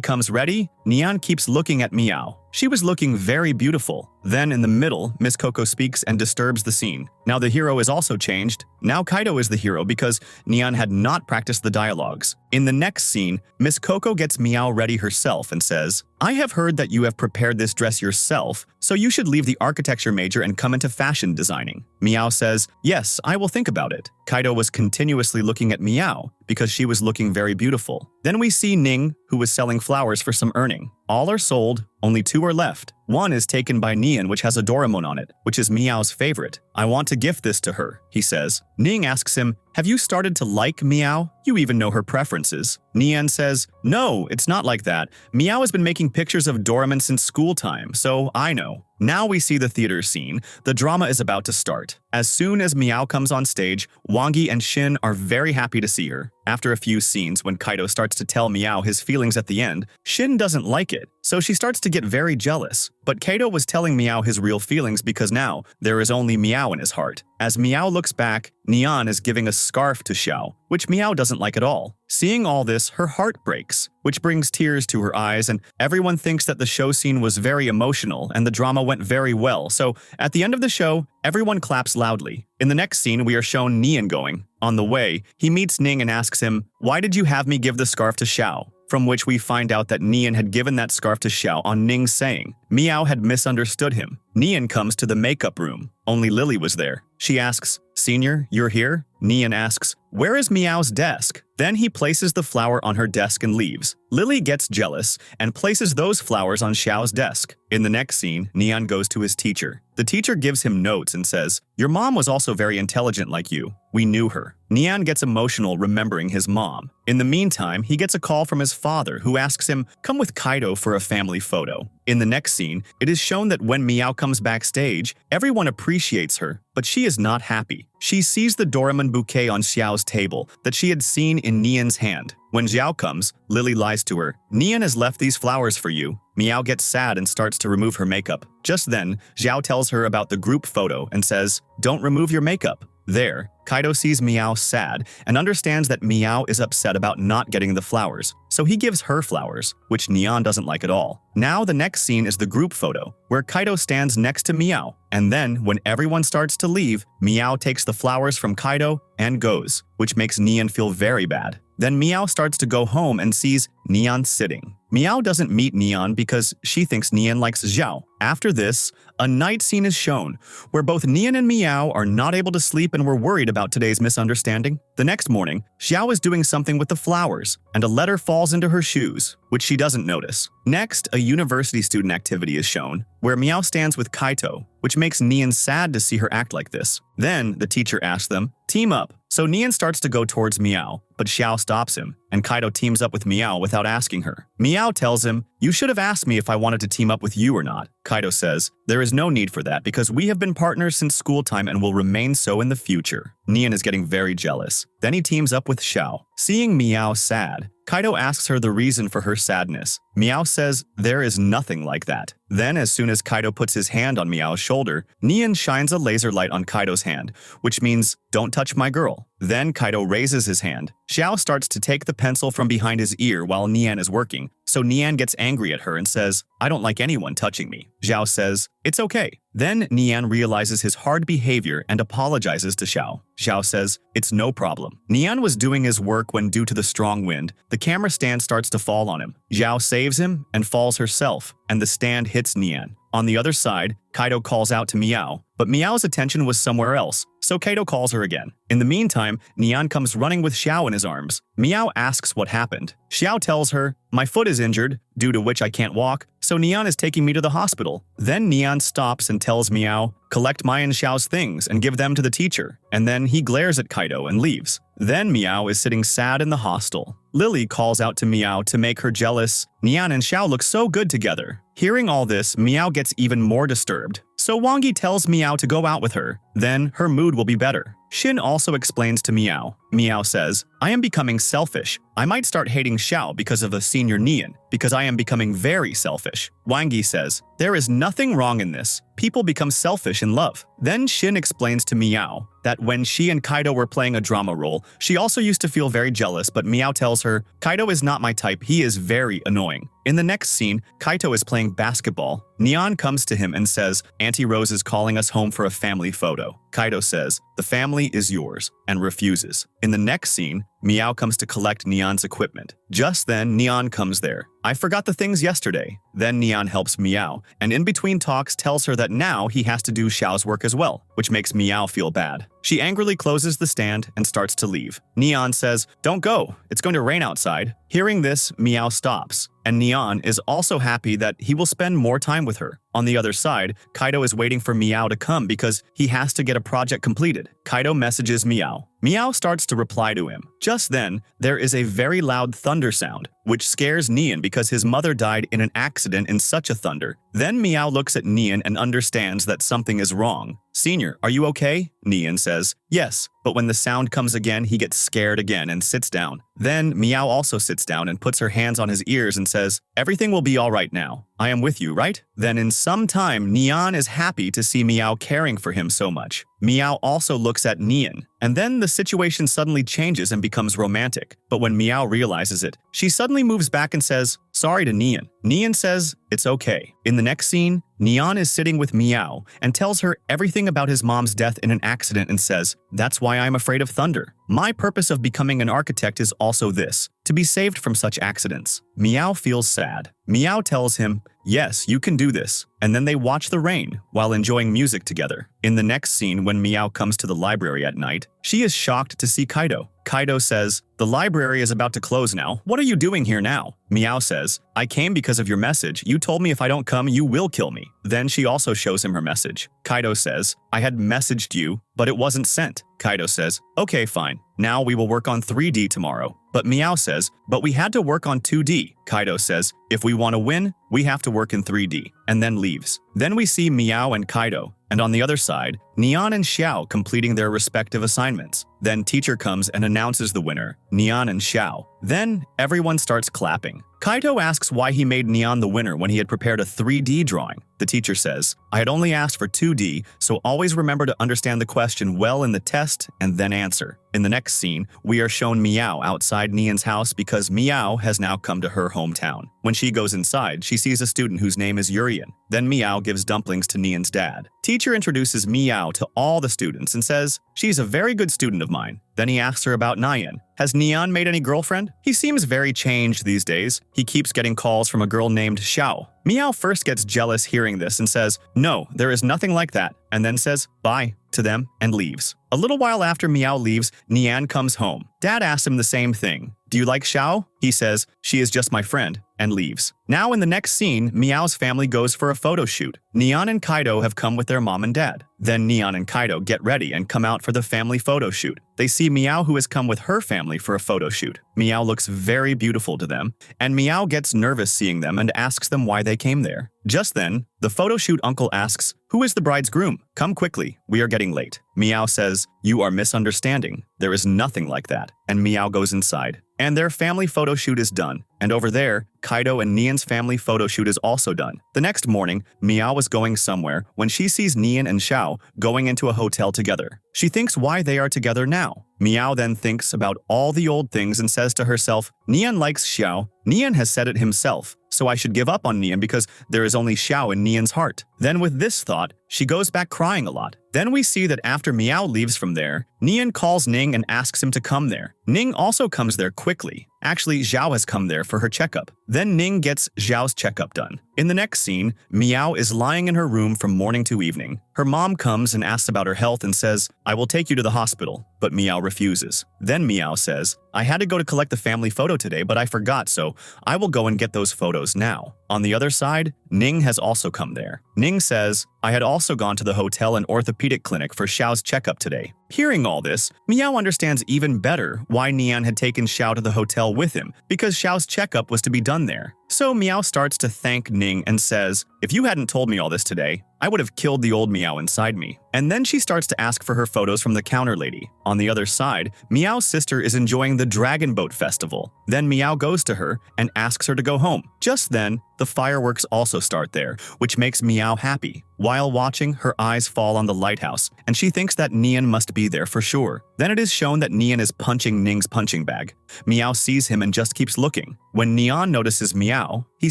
A: comes ready, Nian keeps looking at Meow. She was looking very beautiful. Then in the middle, Miss Coco speaks and disturbs the scene. Now the hero is also changed. Now Kaido is the hero because Nian had not practiced the dialogues. In the next scene, Miss Coco gets Meow ready herself and says, "I have heard that you have prepared this dress yourself, so you should leave the architecture major and come into fashion designing." Meow says, "Yes, I will think about it." Kaido was continuously looking at Meow because she was looking very beautiful. Then we see Ning, who was selling flowers for some earning. All are sold, only 2 are left. One is taken by Nian, which has a Doraemon on it, which is Meow's favorite. "I want to gift this to her," he says. Ning asks him, "Have you started to like Meow? You even know her preferences." Nian says, "No, it's not like that. Meow has been making pictures of Doraemon since school time, so I know." Now we see the theater scene. The drama is about to start. As soon as Meow comes on stage, Wangi and Shin are very happy to see her. After a few scenes, when Kaido starts to tell Meow his feelings at the end, Shin doesn't like it, so she starts to get very jealous. But Kaido was telling Meow his real feelings because now there is only Meow in his heart. As Meow looks back, Nian is giving a scarf to Xiao, which Meow doesn't like at all. Seeing all this, her heart breaks, which brings tears to her eyes, and everyone thinks that the show scene was very emotional and the drama went very well, so at the end of the show, everyone claps loudly. In the next scene, we are shown Nian going. On the way, he meets Ning and asks him, "Why did you have me give the scarf to Xiao?" From which we find out that Nian had given that scarf to Xiao on Ning's saying. Meow had misunderstood him. Nian comes to the makeup room. Only Lily was there. She asks, "Senior, you're here?" Nian asks, "Where is Meow's desk?" Then he places the flower on her desk and leaves. Lily gets jealous and places those flowers on Xiao's desk. In the next scene, Nian goes to his teacher. The teacher gives him notes and says, "Your mom was also very intelligent like you. We knew her." Nian gets emotional remembering his mom. In the meantime, he gets a call from his father who asks him, "Come with Kaido for a family photo." In the next scene, it is shown that when Meow comes backstage, everyone appreciates her, but she is not happy. She sees the Doraemon bouquet on Xiao's table that she had seen in Nian's hand. When Xiao comes, Lily lies to her. "Nian has left these flowers for you." Meow gets sad and starts to remove her makeup. Just then, Xiao tells her about the group photo and says, "Don't remove your makeup." There, Kaido sees Meow sad and understands that Meow is upset about not getting the flowers, so he gives her flowers, which Nian doesn't like at all. Now the next scene is the group photo, where Kaido stands next to Meow, and then when everyone starts to leave, Meow takes the flowers from Kaido and goes, which makes Nian feel very bad. Then Meow starts to go home and sees Nian sitting. Meow doesn't meet Nian because she thinks Nian likes Xiao. After this, a night scene is shown, where both Nian and Meow are not able to sleep and were worried about today's misunderstanding. The next morning, Xiao is doing something with the flowers, and a letter falls into her shoes, which she doesn't notice. Next, a university student activity is shown, where Meow stands with Kaido, which makes Nian sad to see her act like this. Then, the teacher asks them, "Team up." So Nian starts to go towards Meow, but Xiao stops him, and Kaido teams up with Meow without asking her. Meow tells him, "You should have asked me if I wanted to team up with you or not." Kaido says, "There is no need for that because we have been partners since school time and will remain so in the future." Nian is getting very jealous. Then he teams up with Xiao. Seeing Meow sad, Kaido asks her the reason for her sadness. Meow says, "There is nothing like that." Then, as soon as Kaido puts his hand on Meow's shoulder, Nian shines a laser light on Kaido's hand, which means, "Don't touch my girl." Then Kaido raises his hand. Xiao starts to take the pencil from behind his ear while Nian is working, so Nian gets angry at her and says, "I don't like anyone touching me." Xiao says, "It's okay." Then Nian realizes his hard behavior and apologizes to Xiao. Xiao says, "It's no problem." Nian was doing his work when, due to the strong wind, the camera stand starts to fall on him. Xiao saves him and falls herself, and the stand hits Nian. On the other side, Kaido calls out to Meow, but Meow's attention was somewhere else, so Kaido calls her again. In the meantime, Nian comes running with Xiao in his arms. Meow asks what happened. Xiao tells her, "My foot is injured, due to which I can't walk, so Nian is taking me to the hospital." Then Nian stops and tells Meow, "Collect my and Xiao's things and give them to the teacher," and then he glares at Kaido and leaves. Then Meow is sitting sad in the hostel. Lily calls out to Meow to make her jealous. Nian and Xiao look so good together. Hearing all this, Meow gets even more disturbed. So Wangi tells Meow to go out with her. Then her mood will be better. Shin also explains to Meow. Meow says, "I am becoming selfish. I might start hating Xiao because of the senior Nian, because I am becoming very selfish." Wangi says, "There is nothing wrong in this. People become selfish in love." Then Shin explains to Meow that when she and Kaido were playing a drama role, she also used to feel very jealous, but Meow tells her, "Kaido is not my type, he is very annoying." In the next scene, Kaido is playing basketball. Nian comes to him and says, "Auntie Rose is calling us home for a family photo." Kaido says, "The family is yours," and refuses. In the next scene, Meow comes to collect Nian's equipment. Just then, Nian comes there. "I forgot the things yesterday." Then Nian helps Meow, and in between talks tells her that now he has to do Xiao's work as well, which makes Meow feel bad. She angrily closes the stand and starts to leave. Nian says, "Don't go, it's going to rain outside." Hearing this, Meow stops, and Nian is also happy that he will spend more time with her. On the other side, Kaido is waiting for Meow to come because he has to get a project completed. Kaido messages Meow. Meow starts to reply to him. Just then, there is a very loud thunder sound, which scares Nian because his mother died in an accident in such a thunder. Then Meow looks at Nian and understands that something is wrong. "Senior, are you okay?" Nian says, "Yes," but when the sound comes again, he gets scared again and sits down. Then Meow also sits down and puts her hands on his ears and says, "Everything will be all right now. I am with you, right?" Then in some time, Nian is happy to see Meow caring for him so much. Meow also looks at Nian, and then the situation suddenly changes and becomes romantic. But when Meow realizes it, she suddenly moves back and says, "Sorry" to Nian. Nian says, "It's okay." In the next scene, Nian is sitting with Meow and tells her everything about his mom's death in an accident and says, "That's why I'm afraid of thunder. My purpose of becoming an architect is also this, to be saved from such accidents." Meow feels sad. Meow tells him, "Yes, you can do this." And then they watch the rain while enjoying music together. In the next scene, when Meow comes to the library at night, she is shocked to see Kaido. Kaido says, "The library is about to close now. What are you doing here now?" Meow says, "I came because of your message. You told me if I don't come, you will kill me." Then she also shows him her message. Kaido says, "I had messaged you, but it wasn't sent." Kaido says, "Okay, fine. Now we will work on 3D tomorrow." But Meow says, "But we had to work on 2D. Kaido says, "If we want to win, we have to work in 3D, and then leaves. Then we see Meow and Kaido, and on the other side, Nian and Xiao completing their respective assignments. Then teacher comes and announces the winner, Nian and Xiao. Then everyone starts clapping. Kaido asks why he made Nian the winner when he had prepared a 3D drawing. The teacher says, "I had only asked for 2D, so always remember to understand the question well in the test and then answer." In the next scene, we are shown Meow outside Nian's house because Meow has now come to her hometown. When she goes inside, she sees a student whose name is Urian. Then Meow gives dumplings to Neon's dad. Teacher introduces Meow to all the students and says, "She's a very good student of mine." Then he asks her about Neon. Has Neon made any girlfriend? He seems very changed these days. He keeps getting calls from a girl named Xiao. Meow first gets jealous hearing this and says, "No, there is nothing like that," and then says bye to them and leaves. A little while after Meow leaves, Neon comes home. Dad asks him the same thing. "Do you like Xiao?" He says, "She is just my friend," and leaves. Now in the next scene, Meow's family goes for a photo shoot. Neon and Kaido have come with their mom and dad. Then Neon and Kaido get ready and come out for the family photo shoot. They see Meow, who has come with her family for a photo shoot. Meow looks very beautiful to them, and Meow gets nervous seeing them and asks them why they came there. Just then, the photo shoot uncle asks, "Who is the bride's groom? Come quickly, we are getting late." Meow says, "You are misunderstanding. There is nothing like that," and Meow goes inside. And their family photo shoot is done. And over there, Kaido and Neon's family photo shoot is also done. The next morning, Meow is going somewhere when she sees Neon and Xiao going into a hotel together. She thinks why they are together now. Meow then thinks about all the old things and says to herself, "Neon likes Xiao. Neon has said it himself, so I should give up on Neon because there is only Xiao in Neon's heart." Then with this thought, she goes back crying a lot. Then we see that after Meow leaves from there, Neon calls Ning and asks him to come there. Ning also comes there quickly. Actually, Xiao has come there for her checkup. Then Ning gets Xiao's checkup done. In the next scene, Meow is lying in her room from morning to evening. Her mom comes and asks about her health and says, "I will take you to the hospital," but Meow refuses. Then Meow says, "I had to go to collect the family photo today, but I forgot, so I will go and get those photos now." On the other side, Ning has also come there. Ning says, "I had also gone to the hotel and orthopedic clinic for Xiao's checkup today." Hearing all this, Meow understands even better why Neon had taken Xiao to the hotel with him, because Xiao's checkup was to be done there. So Meow starts to thank Ning and says, "If you hadn't told me all this today, I would have killed the old Meow inside me." And then she starts to ask for her photos from the counter lady. On the other side, Meow's sister is enjoying the Dragon Boat Festival. Then Meow goes to her and asks her to go home. Just then, the fireworks also start there, which makes Meow happy. While watching, her eyes fall on the lighthouse, and she thinks that Neon must be there for sure. Then it is shown that Neon is punching Ning's punching bag. Meow sees him and just keeps looking. When Neon notices Meow, he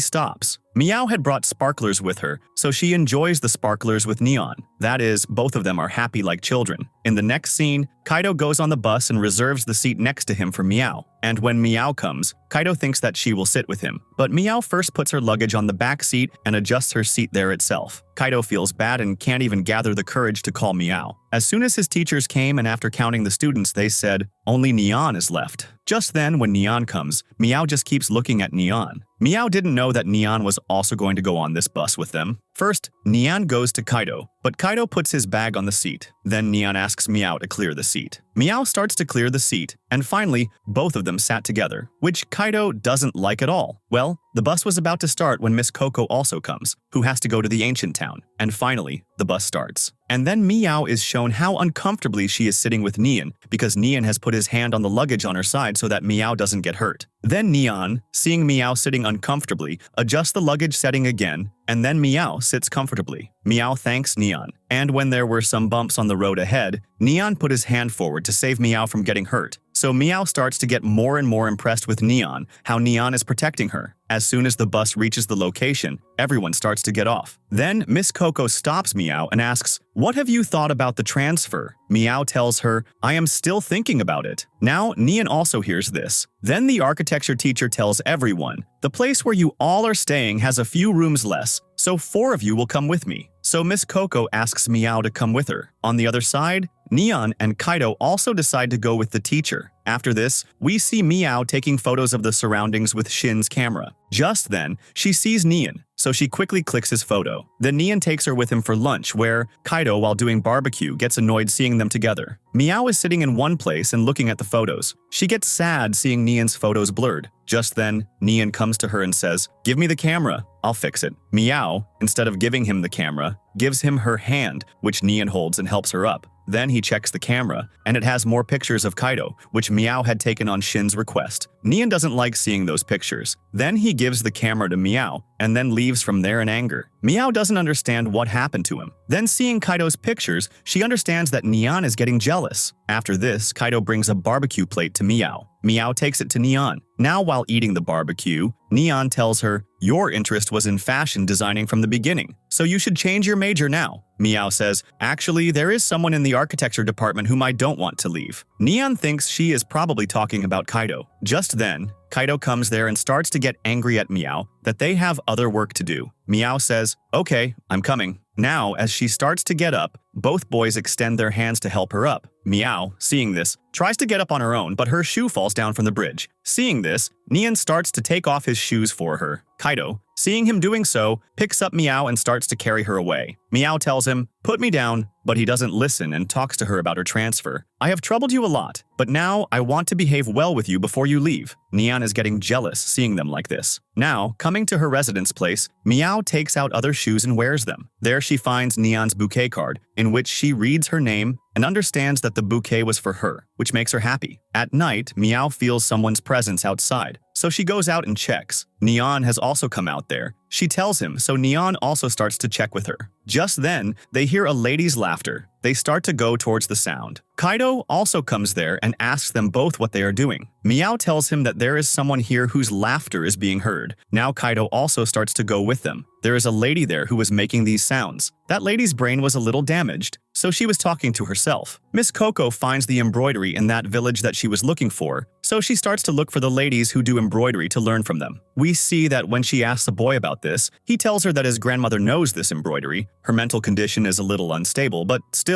A: stops. Meow had brought sparklers with her, so she enjoys the sparklers with Neon. That is, both of them are happy like children. In the next scene, Kaido goes on the bus and reserves the seat next to him for Meow. And when Meow comes, Kaido thinks that she will sit with him. But Meow first puts her luggage on the back seat and adjusts her seat there itself. Kaido feels bad and can't even gather the courage to call Meow. As soon as his teachers came and after counting the students, they said, "Only Neon is left." Just then, when Neon comes, Meow just keeps looking at Neon. Meow didn't know that Neon was also going to go on this bus with them. First, Neon goes to Kaido, but Kaido puts his bag on the seat. Then Neon asks Meow to clear the seat. Meow starts to clear the seat, and finally, both of them sat together, which Kaido doesn't like at all. Well, the bus was about to start when Miss Coco also comes, who has to go to the ancient town. And finally, the bus starts. And then Meow is shown how uncomfortably she is sitting with Neon, because Neon has put his hand on the luggage on her side so that Meow doesn't get hurt. Then Neon, seeing Meow sitting uncomfortably, adjusts the luggage setting again, and then Meow sits comfortably. Meow thanks Neon, and when there were some bumps on the road ahead, Neon put his hand forward to save Meow from getting hurt. So Meow starts to get more and more impressed with Neon, how Neon is protecting her. As soon as the bus reaches the location, everyone starts to get off. Then Miss Coco stops Meow and asks, "What have you thought about the transfer?" Meow tells her, "I am still thinking about it." Now, Neon also hears this. Then the architecture teacher tells everyone, "The place where you all are staying has a few rooms less, so 4 of you will come with me." So Miss Coco asks Meow to come with her. On the other side, Neon and Kaido also decide to go with the teacher. After this, we see Meow taking photos of the surroundings with Shin's camera. Just then, she sees Neon, so she quickly clicks his photo. Then Neon takes her with him for lunch, where Kaido, while doing barbecue, gets annoyed seeing them together. Meow is sitting in one place and looking at the photos. She gets sad seeing Neon's photos blurred. Just then, Neon comes to her and says, "Give me the camera, I'll fix it." Meow, instead of giving him the camera, gives him her hand, which Neon holds and helps her up. Then he checks the camera, and it has more pictures of Kaido, which Meow had taken on Shin's request. Neon doesn't like seeing those pictures. Then he gives the camera to Meow, and then leaves from there in anger. Meow doesn't understand what happened to him. Then seeing Kaido's pictures, she understands that Neon is getting jealous. After this, Kaido brings a barbecue plate to Meow. Meow takes it to Neon. Now while eating the barbecue, Neon tells her, your interest was in fashion designing from the beginning, so you should change your major now. Meow says, actually, there is someone in the architecture department whom I don't want to leave. Neon thinks she is probably talking about Kaido. Just then, Kaido comes there and starts to get angry at Meow that they have other work to do. Meow says, okay, I'm coming. Now, as she starts to get up, both boys extend their hands to help her up. Meow, seeing this, tries to get up on her own, but her shoe falls down from the bridge. Seeing this, Neon starts to take off his shoes for her. Kaido, seeing him doing so, picks up Meow and starts to carry her away. Meow tells him, put me down, but he doesn't listen and talks to her about her transfer. I have troubled you a lot, but now I want to behave well with you before you leave. Neon is getting jealous seeing them like this. Now, coming to her residence place, Meow takes out other shoes and wears them. There she finds Neon's bouquet card, in which she reads her name and understands that the bouquet was for her, which makes her happy. At night, Meow feels someone's presence outside, so she goes out and checks. Neon has also come out there. She tells him, so Neon also starts to check with her. Just then, they hear a lady's laughter. They start to go towards the sound. Kaido also comes there and asks them both what they are doing. Meow tells him that there is someone here whose laughter is being heard. Now Kaido also starts to go with them. There is a lady there who was making these sounds. That lady's brain was a little damaged, so she was talking to herself. Miss Coco finds the embroidery in that village that she was looking for, so she starts to look for the ladies who do embroidery to learn from them. We see that when she asks a boy about this, he tells her that his grandmother knows this embroidery. Her mental condition is a little unstable, but still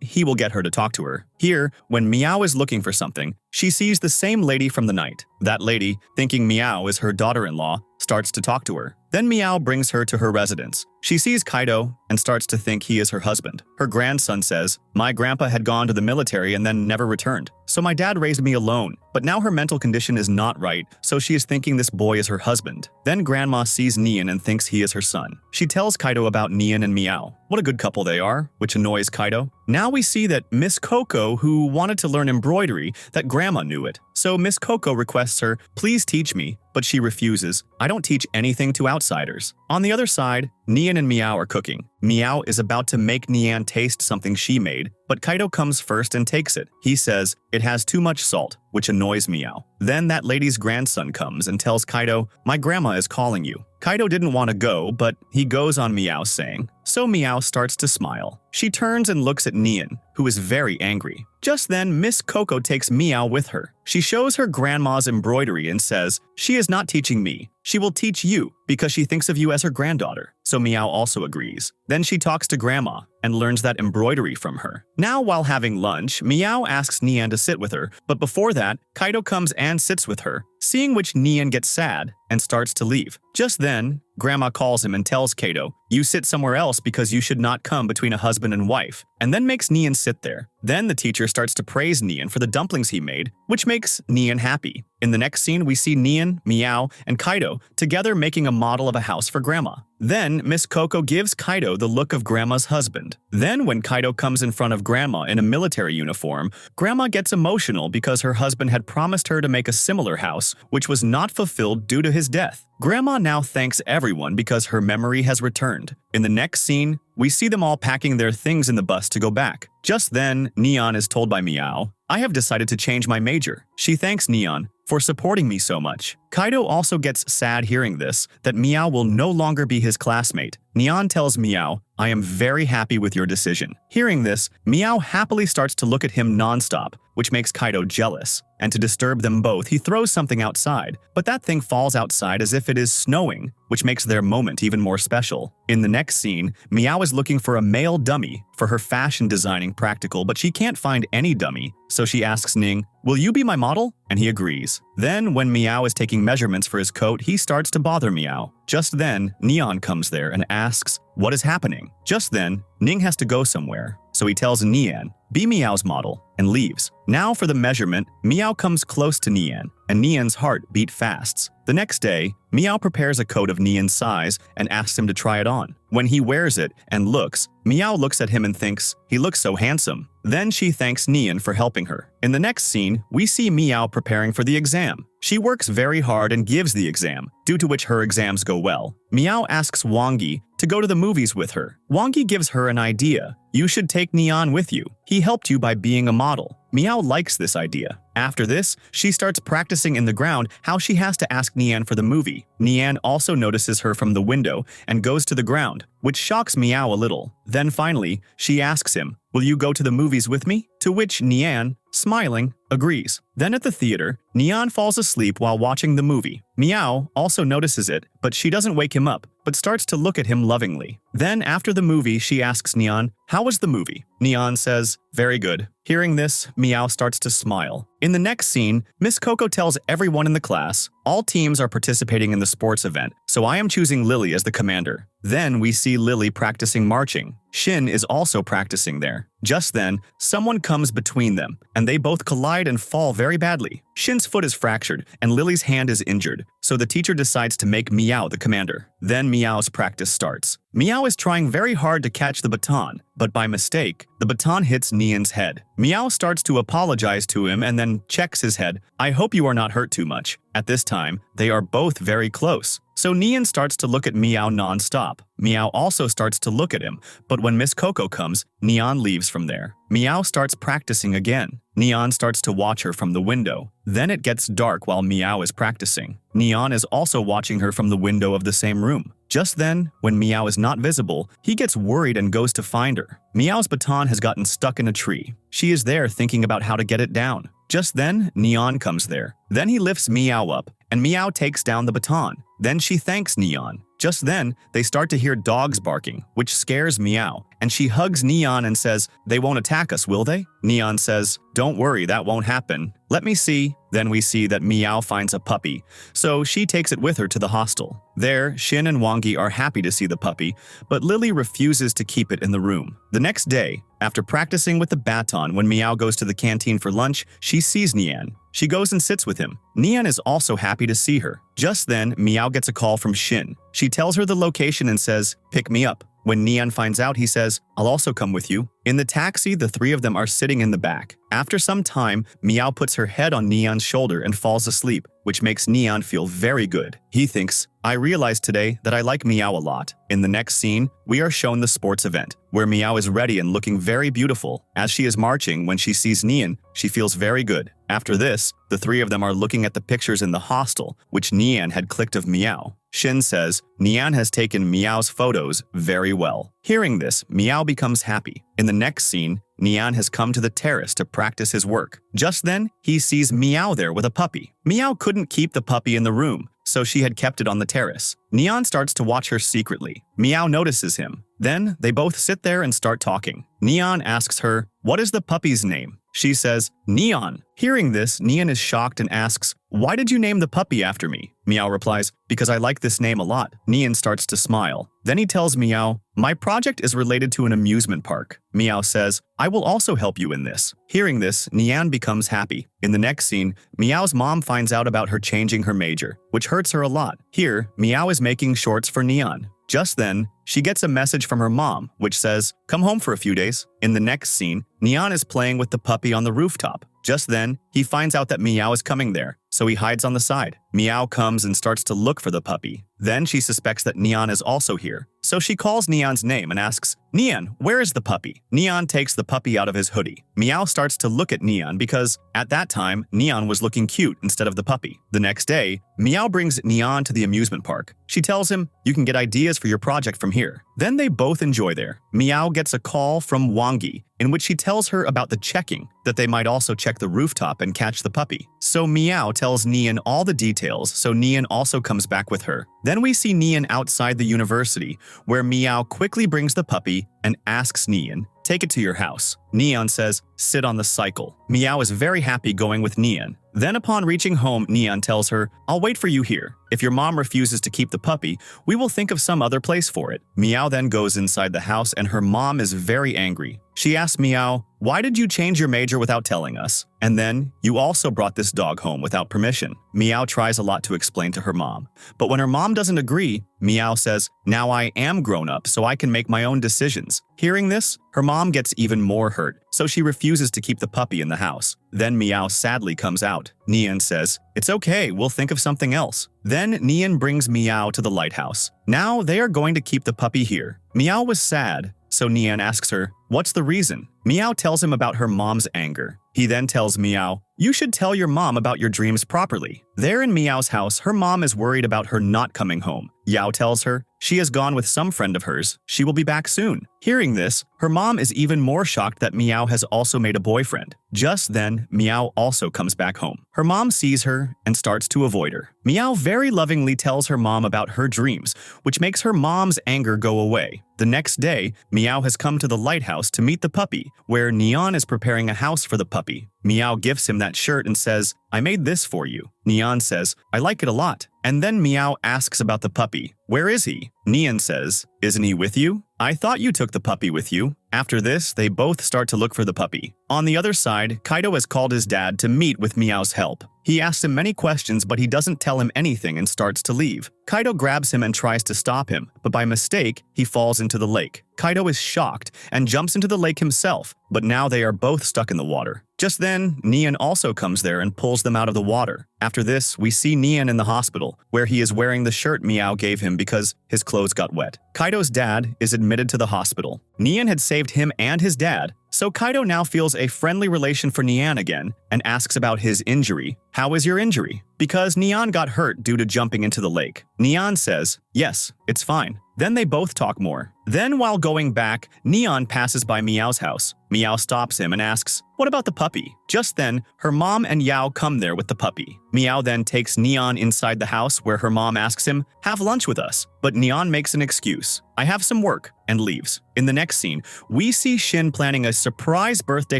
A: he will get her to talk to her. Here, when Meow is looking for something, she sees the same lady from the night. That lady, thinking Meow is her daughter-in-law, starts to talk to her. Then Meow brings her to her residence. She sees Kaido and starts to think he is her husband. Her grandson says, my grandpa had gone to the military and then never returned, so my dad raised me alone. But now her mental condition is not right, so she is thinking this boy is her husband. Then Grandma sees Neon and thinks he is her son. She tells Kaido about Neon and Meow. What a good couple they are, which annoys Kaido. Now we see that Miss Coco, who wanted to learn embroidery, that Grandma knew it. So Miss Coco requests her, please teach me, but she refuses. I don't teach anything to outsiders. On the other side, Neon and Meow are cooking. Meow is about to make Neon taste something she made, but Kaido comes first and takes it. He says, it has too much salt, which annoys Meow. Then that lady's grandson comes and tells Kaido, my grandma is calling you. Kaido didn't want to go, but he goes on Meow saying, so Meow starts to smile. She turns and looks at Neon, who is very angry. Just then, Miss Coco takes Meow with her. She shows her grandma's embroidery and says, she is not teaching me. She will teach you because she thinks of you as her granddaughter. So Meow also agrees. Then she talks to Grandma and learns that embroidery from her. Now, while having lunch, Meow asks Neon to sit with her, but before that, Kaido comes and sits with her, seeing which Neon gets sad and starts to leave. Just then, Grandma calls him and tells Kaido, you sit somewhere else because you should not come between a husband and wife, and then makes Neon sit there. Then the teacher starts to praise Neon for the dumplings he made, which makes Neon happy. In the next scene, we see Neon, Meow, and Kaido together making a model of a house for Grandma. Then Miss Coco gives Kaido the look of Grandma's husband. Then when Kaido comes in front of Grandma in a military uniform, Grandma gets emotional because her husband had promised her to make a similar house, which was not fulfilled due to his death. Grandma now thanks everyone because her memory has returned. In the next scene, we see them all packing their things in the bus to go back. Just then, Neon is told by Meow, I have decided to change my major. She thanks Neon for supporting me so much. Kaido also gets sad hearing this, that Meow will no longer be his classmate. Neon tells Meow, I am very happy with your decision. Hearing this, Meow happily starts to look at him nonstop, which makes Kaido jealous. And to disturb them both, he throws something outside, but that thing falls outside as if it is snowing, which makes their moment even more special. In the next scene, Meow is looking for a male dummy for her fashion designing practical, but she can't find any dummy, so she asks Ning, will you be my model? And he agrees. Then, when Meow is taking measurements for his coat, he starts to bother Meow. Just then, Neon comes there and asks, what is happening? Just then, Ning has to go somewhere, so he tells Neon, be Meow's model, and leaves. Now for the measurement, Meow comes close to Neon, and Neon's heart beat fast. The next day, Meow prepares a coat of Neon's size and asks him to try it on. When he wears it and looks, Meow looks at him and thinks, he looks so handsome. Then she thanks Neon for helping her. In the next scene, we see Meow preparing for the exam. She works very hard and gives the exam, due to which her exams go well. Meow asks Wongi to go to the movies with her. Wongi gives her an idea. You should take Neon with you. He helped you by being a model. Meow likes this idea. After this, she starts practicing in the ground how she has to ask Nian for the movie. Nian also notices her from the window and goes to the ground, which shocks Meow a little. Then finally, she asks him, "Will you go to the movies with me?" To which Nian, smiling, agrees. Then at the theater, Nian falls asleep while watching the movie. Meow also notices it, but she doesn't wake him up, but starts to look at him lovingly. Then after the movie, she asks Nian, "How was the movie?" Nian says, "Very good." Hearing this, Meow starts to smile. In the next scene, Miss Coco tells everyone in the class, all teams are participating in the sports event, so I am choosing Lily as the commander. Then we see Lily practicing marching. Shin is also practicing there. Just then, someone comes between them, and they both collide and fall very badly. Shin's foot is fractured, and Lily's hand is injured, so the teacher decides to make Meow the commander. Then Meow's practice starts. Meow is trying very hard to catch the baton, but by mistake, the baton hits Nian's head. Meow starts to apologize to him and then checks his head. "I hope you are not hurt too much." At this time, they are both very close. So Nian starts to look at Meow non-stop. Meow also starts to look at him, but when Miss Coco comes, Nian leaves from there. Meow starts practicing again. Nian starts to watch her from the window. Then it gets dark while Meow is practicing. Nian is also watching her from the window of the same room. Just then, when Meow is not visible, he gets worried and goes to find her. Meow's baton has gotten stuck in a tree. She is there thinking about how to get it down. Just then, Nian comes there. Then he lifts Meow up, and Meow takes down the baton. Then she thanks Nian. Just then, they start to hear dogs barking, which scares Meow, and she hugs Nian and says, "They won't attack us, will they?" Nian says, "Don't worry, that won't happen. Let me see." Then we see that Meow finds a puppy, so she takes it with her to the hostel. There, Shin and Wangi are happy to see the puppy, but Lily refuses to keep it in the room. The next day, after practicing with the baton when Meow goes to the canteen for lunch, she sees Nian. She goes and sits with him. Nian is also happy to see her. Just then, Meow gets a call from Shin. She tells her the location and says, "Pick me up." When Nian finds out, he says, "I'll also come with you." In the taxi, the three of them are sitting in the back. After some time, Meow puts her head on Nian's shoulder and falls asleep, which makes Nian feel very good. He thinks, "I realized today that I like Meow a lot." In the next scene, we are shown the sports event, where Meow is ready and looking very beautiful. As she is marching, when she sees Nian, she feels very good. After this, the three of them are looking at the pictures in the hostel, which Nian had clicked of Meow. Shin says, Nian has taken Meow's photos very well. Hearing this, Meow becomes happy. In the next scene, Nian has come to the terrace to practice his work. Just then, he sees Meow there with a puppy. Meow couldn't keep the puppy in the room, so she had kept it on the terrace. Nian starts to watch her secretly. Meow notices him. Then, they both sit there and start talking. Nian asks her, "What is the puppy's name?" She says, "Neon." Hearing this, Nian is shocked and asks, "Why did you name the puppy after me?" Meow replies, "Because I like this name a lot." Nian starts to smile. Then he tells Meow, "My project is related to an amusement park." Meow says, "I will also help you in this." Hearing this, Nian becomes happy. In the next scene, Meow's mom finds out about her changing her major, which hurts her a lot. Here, Meow is making shorts for Nian. Just then, she gets a message from her mom, which says, "Come home for a few days." In the next scene, Nian is playing with the puppy on the rooftop. Just then, he finds out that Meow is coming there, so he hides on the side. Meow comes and starts to look for the puppy. Then she suspects that Nian is also here, so she calls Nian's name and asks, "Nian, where is the puppy?" Nian takes the puppy out of his hoodie. Meow starts to look at Nian because, at that time, Nian was looking cute instead of the puppy. The next day, Meow brings Nian to the amusement park. She tells him, "You can get ideas for your project from here." Then they both enjoy there. Meow gets a call from Wangi, in which she tells her about the checking, that they might also check the rooftop and catch the puppy. So Meow tells Nian all the details, so Nian also comes back with her. Then we see Nian outside the university, where Meow quickly brings the puppy and asks Nian, "Take it to your house." Nian says, "Sit on the cycle." Meow is very happy going with Nian. Then upon reaching home, Nian tells her, "I'll wait for you here. If your mom refuses to keep the puppy, we will think of some other place for it." Meow then goes inside the house and her mom is very angry. She asks Meow, "Why did you change your major without telling us? And then, you also brought this dog home without permission." Meow tries a lot to explain to her mom. But when her mom doesn't agree, Meow says, "Now I am grown up, so I can make my own decisions." Hearing this, her mom gets even more hurt, so she refuses to keep the puppy in the house. Then Meow sadly comes out. Nian says, "It's okay, we'll think of something else." Then Nian brings Meow to the lighthouse. Now they are going to keep the puppy here. Meow was sad, so Nian asks her, "What's the reason?" Meow tells him about her mom's anger. He then tells Meow, "You should tell your mom about your dreams properly." There in Meow's house, her mom is worried about her not coming home. Xiao tells her she has gone with some friend of hers. She will be back soon. Hearing this, her mom is even more shocked that Meow has also made a boyfriend. Just then, Meow also comes back home. Her mom sees her and starts to avoid her. Meow very lovingly tells her mom about her dreams, which makes her mom's anger go away. The next day, Meow has come to the lighthouse to meet the puppy, where Neon is preparing a house for the puppy. Meow gifts him that shirt and says, "I made this for you." Neon says, "I like it a lot." And then Meow asks about the puppy. "Where is he?" Neon says, "Isn't he with you? I thought you took the puppy with you." After this, they both start to look for the puppy. On the other side, Kaido has called his dad to meet with Meow's help. He asks him many questions, but he doesn't tell him anything and starts to leave. Kaido grabs him and tries to stop him, but by mistake, he falls into the lake. Kaido is shocked and jumps into the lake himself, but now they are both stuck in the water. Just then, Neon also comes there and pulls them out of the water. After this, we see Neon in the hospital, where he is wearing the shirt Meow gave him because his clothes got wet. Kaido's dad is admitted to the hospital. Neon had saved him and his dad, so Kaido now feels a friendly relation for Neon again and asks about his injury. "How is your injury?" Because Neon got hurt due to jumping into the lake. Neon says, "Yes, it's fine." Then they both talk more. Then while going back, Neon passes by Meow's house. Meow stops him and asks, "What about the puppy?" Just then, her mom and Xiao come there with the puppy. Meow then takes Neon inside the house where her mom asks him, "Have lunch with us." But Neon makes an excuse, "I have some work," and leaves. In the next scene, we see Shin planning a surprise birthday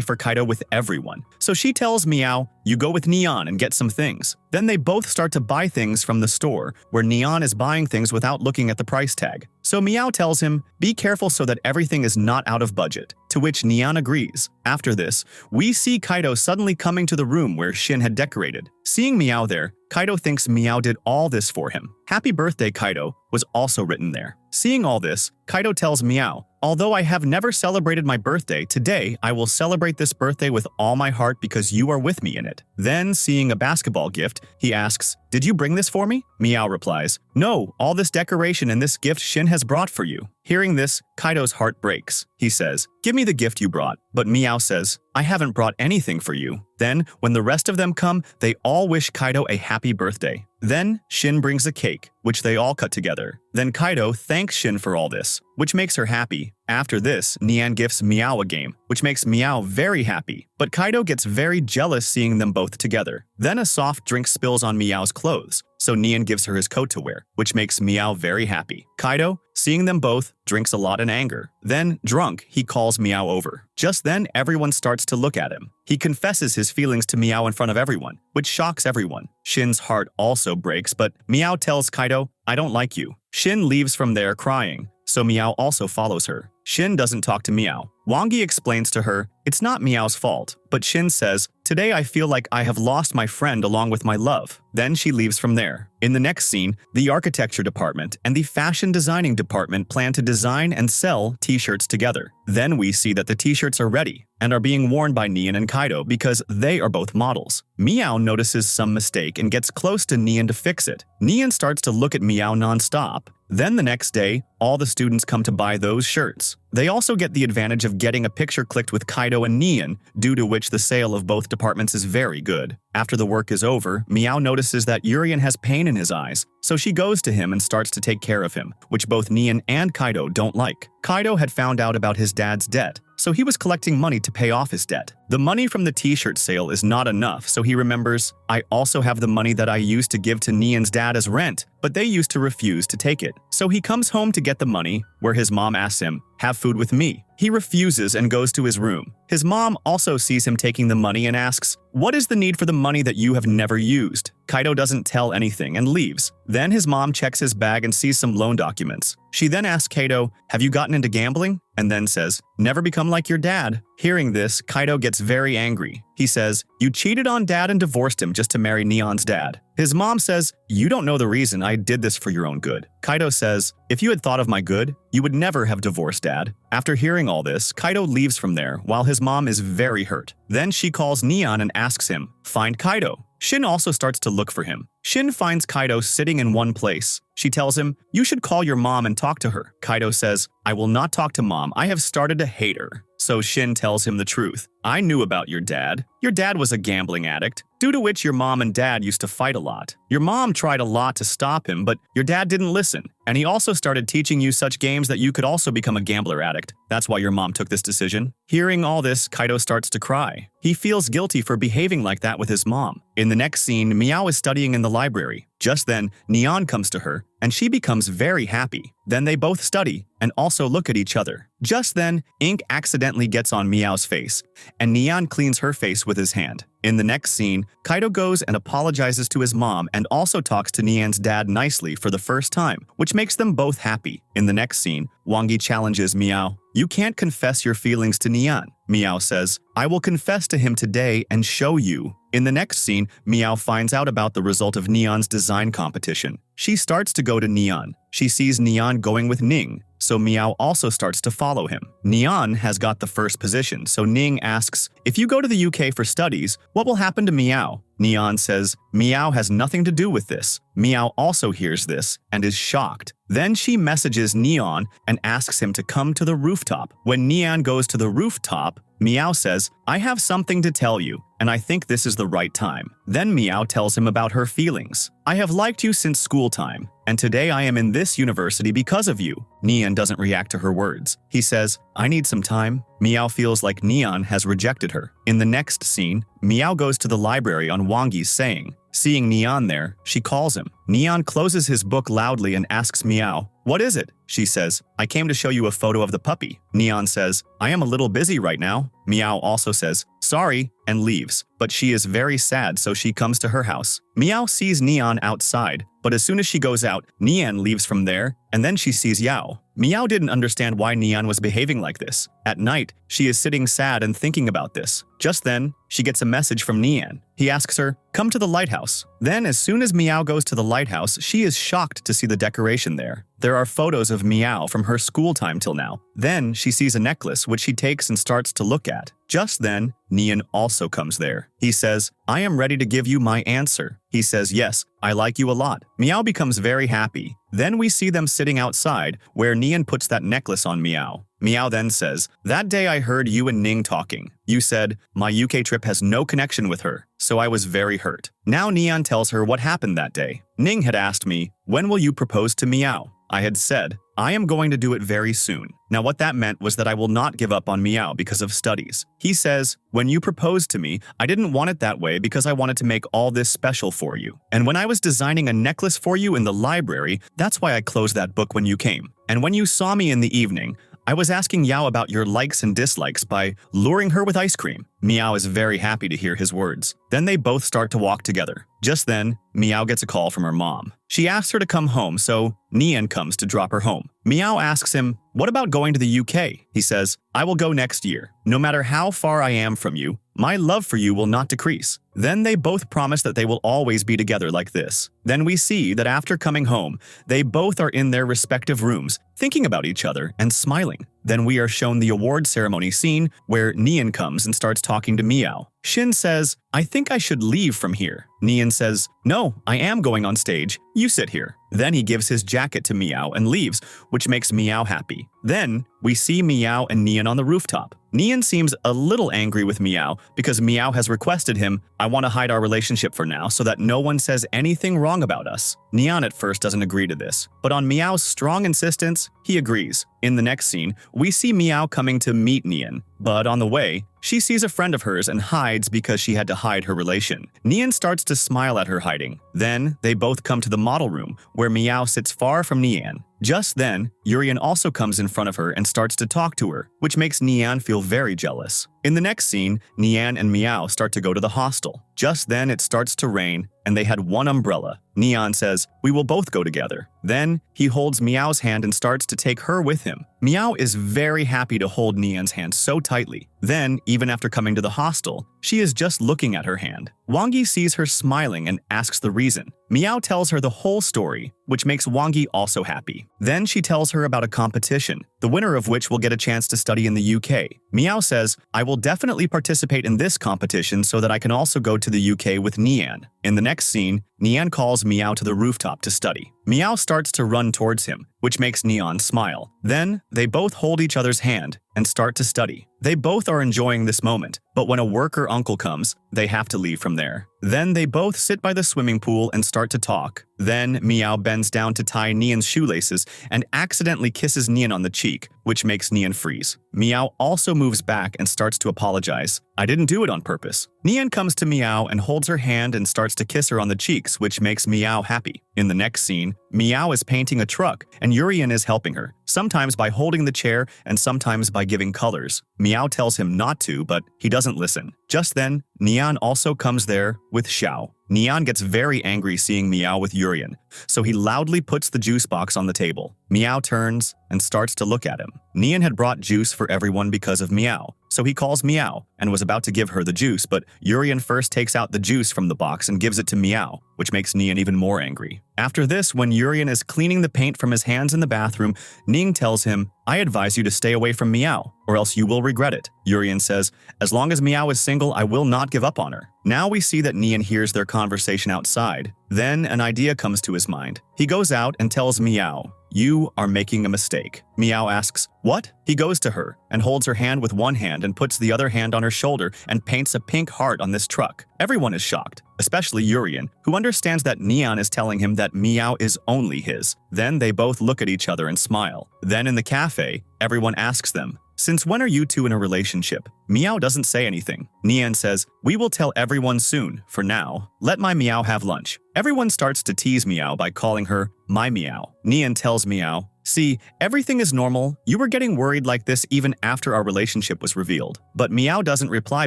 A: for Kaido with everyone. So she tells Meow, "You go with Neon and get some things." Then they both start to buy things from the store, where Neon is buying things without looking at the price tag. So Meow tells him, "Be careful so that everything is not out of budget," to which Neon agrees. After this, we see Kaido suddenly coming to the room where Shin had decorated. Seeing Meow there, Kaido thinks Meow did all this for him. "Happy birthday, Kaido," was also written there. Seeing all this, Kaido tells Meow, "Although I have never celebrated my birthday, today I will celebrate this birthday with all my heart because you are with me in it." Then, seeing a basketball gift, he asks, "Did you bring this for me?" Meow replies, "No, all this decoration and this gift Shin has brought for you." Hearing this, Kaido's heart breaks. He says, "Give me the gift you brought." But Meow says, "I haven't brought anything for you." Then, when the rest of them come, they all wish Kaido a happy birthday. Then, Shin brings a cake, which they all cut together. Then Kaido thanks Shin for all this, which makes her happy. After this, Neon gifts Meow a game, which makes Meow very happy. But Kaido gets very jealous seeing them both together. Then a soft drink spills on Meow's clothes, so Neon gives her his coat to wear, which makes Meow very happy. Kaido, seeing them both, drinks a lot in anger. Then, drunk, he calls Meow over. Just then, everyone starts to look at him. He confesses his feelings to Meow in front of everyone, which shocks everyone. Shin's heart also breaks, but Meow tells Kaido, "I don't like you." Shin leaves from there crying, so Meow also follows her. Shin doesn't talk to Meow. Wangi explains to her, it's not Meow's fault, but Shin says, "Today I feel like I have lost my friend along with my love." Then she leaves from there. In the next scene, the architecture department and the fashion designing department plan to design and sell t-shirts together. Then we see that the t-shirts are ready and are being worn by Neon and Kaido because they are both models. Meow notices some mistake and gets close to Neon to fix it. Neon starts to look at Meow non-stop. Then the next day, all the students come to buy those shirts. They also get the advantage of getting a picture clicked with Kaido and Neon, due to which the sale of both departments is very good. After the work is over, Meow notices that Urien has pain in his eyes, so she goes to him and starts to take care of him, which both Neon and Kaido don't like. Kaido had found out about his dad's debt, so he was collecting money to pay off his debt. The money from the t-shirt sale is not enough, so he remembers, "I also have the money that I used to give to Neon's dad as rent, but they used to refuse to take it." So he comes home to get the money, where his mom asks him, "Have food with me." He refuses and goes to his room. His mom also sees him taking the money and asks, "What is the need for the money that you have never used?" Kaido doesn't tell anything and leaves. Then his mom checks his bag and sees some loan documents. She then asks Kaido, "Have you gotten into gambling?" And then says, "Never become like your dad." Hearing this, Kaido gets very angry. He says, "You cheated on dad and divorced him just to marry Neon's dad." His mom says, "You don't know the reason I did this for your own good." Kaido says, "If you had thought of my good, you would never have divorced dad." After hearing all this, Kaido leaves from there while his mom is very hurt. Then she calls Neon and asks him, "Find Kaido." Shin also starts to look for him. Shin finds Kaido sitting in one place. She tells him, "You should call your mom and talk to her." Kaido says, "I will not talk to mom. I have started to hate her." So Shin tells him the truth. "I knew about your dad. Your dad was a gambling addict, due to which your mom and dad used to fight a lot. Your mom tried a lot to stop him, but your dad didn't listen. And he also started teaching you such games that you could also become a gambler addict. That's why your mom took this decision." Hearing all this, Kaido starts to cry. He feels guilty for behaving like that with his mom. In the next scene, Meow is studying in the library. Just then, Neon comes to her, and she becomes very happy. Then they both study and also look at each other. Just then, ink accidentally gets on Meow's face, and Neon cleans her face with his hand. In the next scene, Kaido goes and apologizes to his mom and also talks to Neon's dad nicely for the first time, which makes them both happy. In the next scene, Wangi challenges Meow. "You can't confess your feelings to Neon." Meow says, "I will confess to him today and show you." In the next scene, Meow finds out about the result of Neon's design competition. She starts to go to Neon. She sees Neon going with Ning, so Meow also starts to follow him. Neon has got the first position, so Ning asks, "If you go to the UK for studies, what will happen to Meow?" Neon says, "Meow has nothing to do with this." Meow also hears this and is shocked. Then she messages Neon and asks him to come to the rooftop. When Neon goes to the rooftop, Meow says, "I have something to tell you, and I think this is the right time." Then Meow tells him about her feelings. "I have liked you since school time, and today I am in this university because of you." Neon doesn't react to her words. He says, "I need some time." Meow feels like Neon has rejected her. In the next scene, Meow goes to the library on Wangi's saying. Seeing Neon there, she calls him. Neon closes his book loudly and asks Meow, "What is it?" She says, "I came to show you a photo of the puppy." Neon says, "I am a little busy right now." Meow also says, "Sorry," and leaves. But she is very sad, so she comes to her house. Meow sees Neon outside, but as soon as she goes out, Neon leaves from there, and then she sees Xiao. Meow didn't understand why Neon was behaving like this. At night, she is sitting sad and thinking about this. Just then, she gets a message from Neon. He asks her, "Come to the lighthouse." Then, as soon as Meow goes to the lighthouse, she is shocked to see the decoration there. There are photos of Meow from her school time till now. Then, she sees a necklace, which she takes and starts to look at. Just then, Neon also comes there. He says, "I am ready to give you my answer." He says, "Yes, I like you a lot." Meow becomes very happy. Then we see them sitting outside, where Neon puts that necklace on Meow. Meow then says, "That day I heard you and Ning talking. You said, my UK trip has no connection with her, so I was very hurt." Now Neon tells her what happened that day. Ning had asked me, "When will you propose to Meow?" I had said, "I am going to do it very soon." Now what that meant was that I will not give up on Meow because of studies. He says, "When you proposed to me, I didn't want it that way because I wanted to make all this special for you. And when I was designing a necklace for you in the library, that's why I closed that book when you came. And when you saw me in the evening, I was asking Xiao about your likes and dislikes by luring her with ice cream." Meow is very happy to hear his words. Then they both start to walk together. Just then, Meow gets a call from her mom. She asks her to come home, so Neon comes to drop her home. Meow asks him, "What about going to the UK?" He says, "I will go next year. No matter how far I am from you, my love for you will not decrease." Then they both promise that they will always be together like this. Then we see that after coming home, they both are in their respective rooms, thinking about each other and smiling. Then we are shown the award ceremony scene where Neon comes and starts talking to Meow. Shin says, "I think I should leave from here." Neon says, "No, I am going on stage. You sit here." Then he gives his jacket to Meow and leaves, which makes Meow happy. Then we see Meow and Neon on the rooftop. Neon seems a little angry with Meow because Meow has requested him, "I want to hide our relationship for now so that no one says anything wrong about us." Neon at first doesn't agree to this, but on Meow's strong insistence, he agrees. In the next scene, we see Meow coming to meet Neon, but on the way, she sees a friend of hers and hides because she had to hide her relation. Neon starts to smile at her hiding. Then, they both come to the model room, where Meow sits far from Neon. Just then, Urian also comes in front of her and starts to talk to her, which makes Neon feel very jealous. In the next scene, Neon and Meow start to go to the hostel. Just then, it starts to rain, and they had one umbrella. Neon says, "We will both go together." Then, he holds Meow's hand and starts to take her with him. Meow is very happy to hold Neon's hand so tightly. Then, even after coming to the hostel, she is just looking at her hand. Wangi sees her smiling and asks the reason. Meow tells her the whole story, which makes Wangi also happy. Then she tells her about a competition, the winner of which will get a chance to study in the UK. Meow says, I will definitely participate in this competition so that I can also go to the UK with Nian. In the next scene, Nian calls Meow to the rooftop to study. Meow starts to run towards him, which makes Nian smile. Then, they both hold each other's hand and start to study. They both are enjoying this moment, but when a worker uncle comes, they have to leave from there. Then they both sit by the swimming pool and start to talk. Then Meow bends down to tie Nian's shoelaces and accidentally kisses Nian on the cheek, which makes Nian freeze. Meow also moves back and starts to apologize. I didn't do it on purpose. Nian comes to Meow and holds her hand and starts to kiss her on the cheeks, which makes Meow happy. In the next scene, Meow is painting a truck and Urien is helping her, sometimes by holding the chair and sometimes by giving colors. Meow tells him not to, but he doesn't listen. Just then, Nian also comes there with Xiao. Nian gets very angry seeing Meow with Urien, so he loudly puts the juice box on the table. Meow turns and starts to look at him. Nian had brought juice for everyone because of Meow, so he calls Meow and was about to give her the juice, but Urien first takes out the juice from the box and gives it to Meow, which makes Nian even more angry. After this, when Urien is cleaning the paint from his hands in the bathroom, Ning tells him, I advise you to stay away from Meow, or else you will regret it. Urien says, as long as Meow is single, I will not give up on her. Now we see that Nian hears their conversation outside. Then an idea comes to his mind. He goes out and tells Meow, you are making a mistake. Meow asks, what? He goes to her and holds her hand with one hand and puts the other hand on her shoulder and paints a pink heart on this truck. Everyone is shocked, especially Urien, who understands that Nian is telling him that Meow is only his. Then they both look at each other and smile. Then in the cafe, everyone asks them, since when are you two in a relationship? Meow doesn't say anything. Nian says, we will tell everyone soon. For now, let my Meow have lunch. Everyone starts to tease Meow by calling her my Meow. Nian tells Meow, see, everything is normal. You were getting worried like this even after our relationship was revealed. But Meow doesn't reply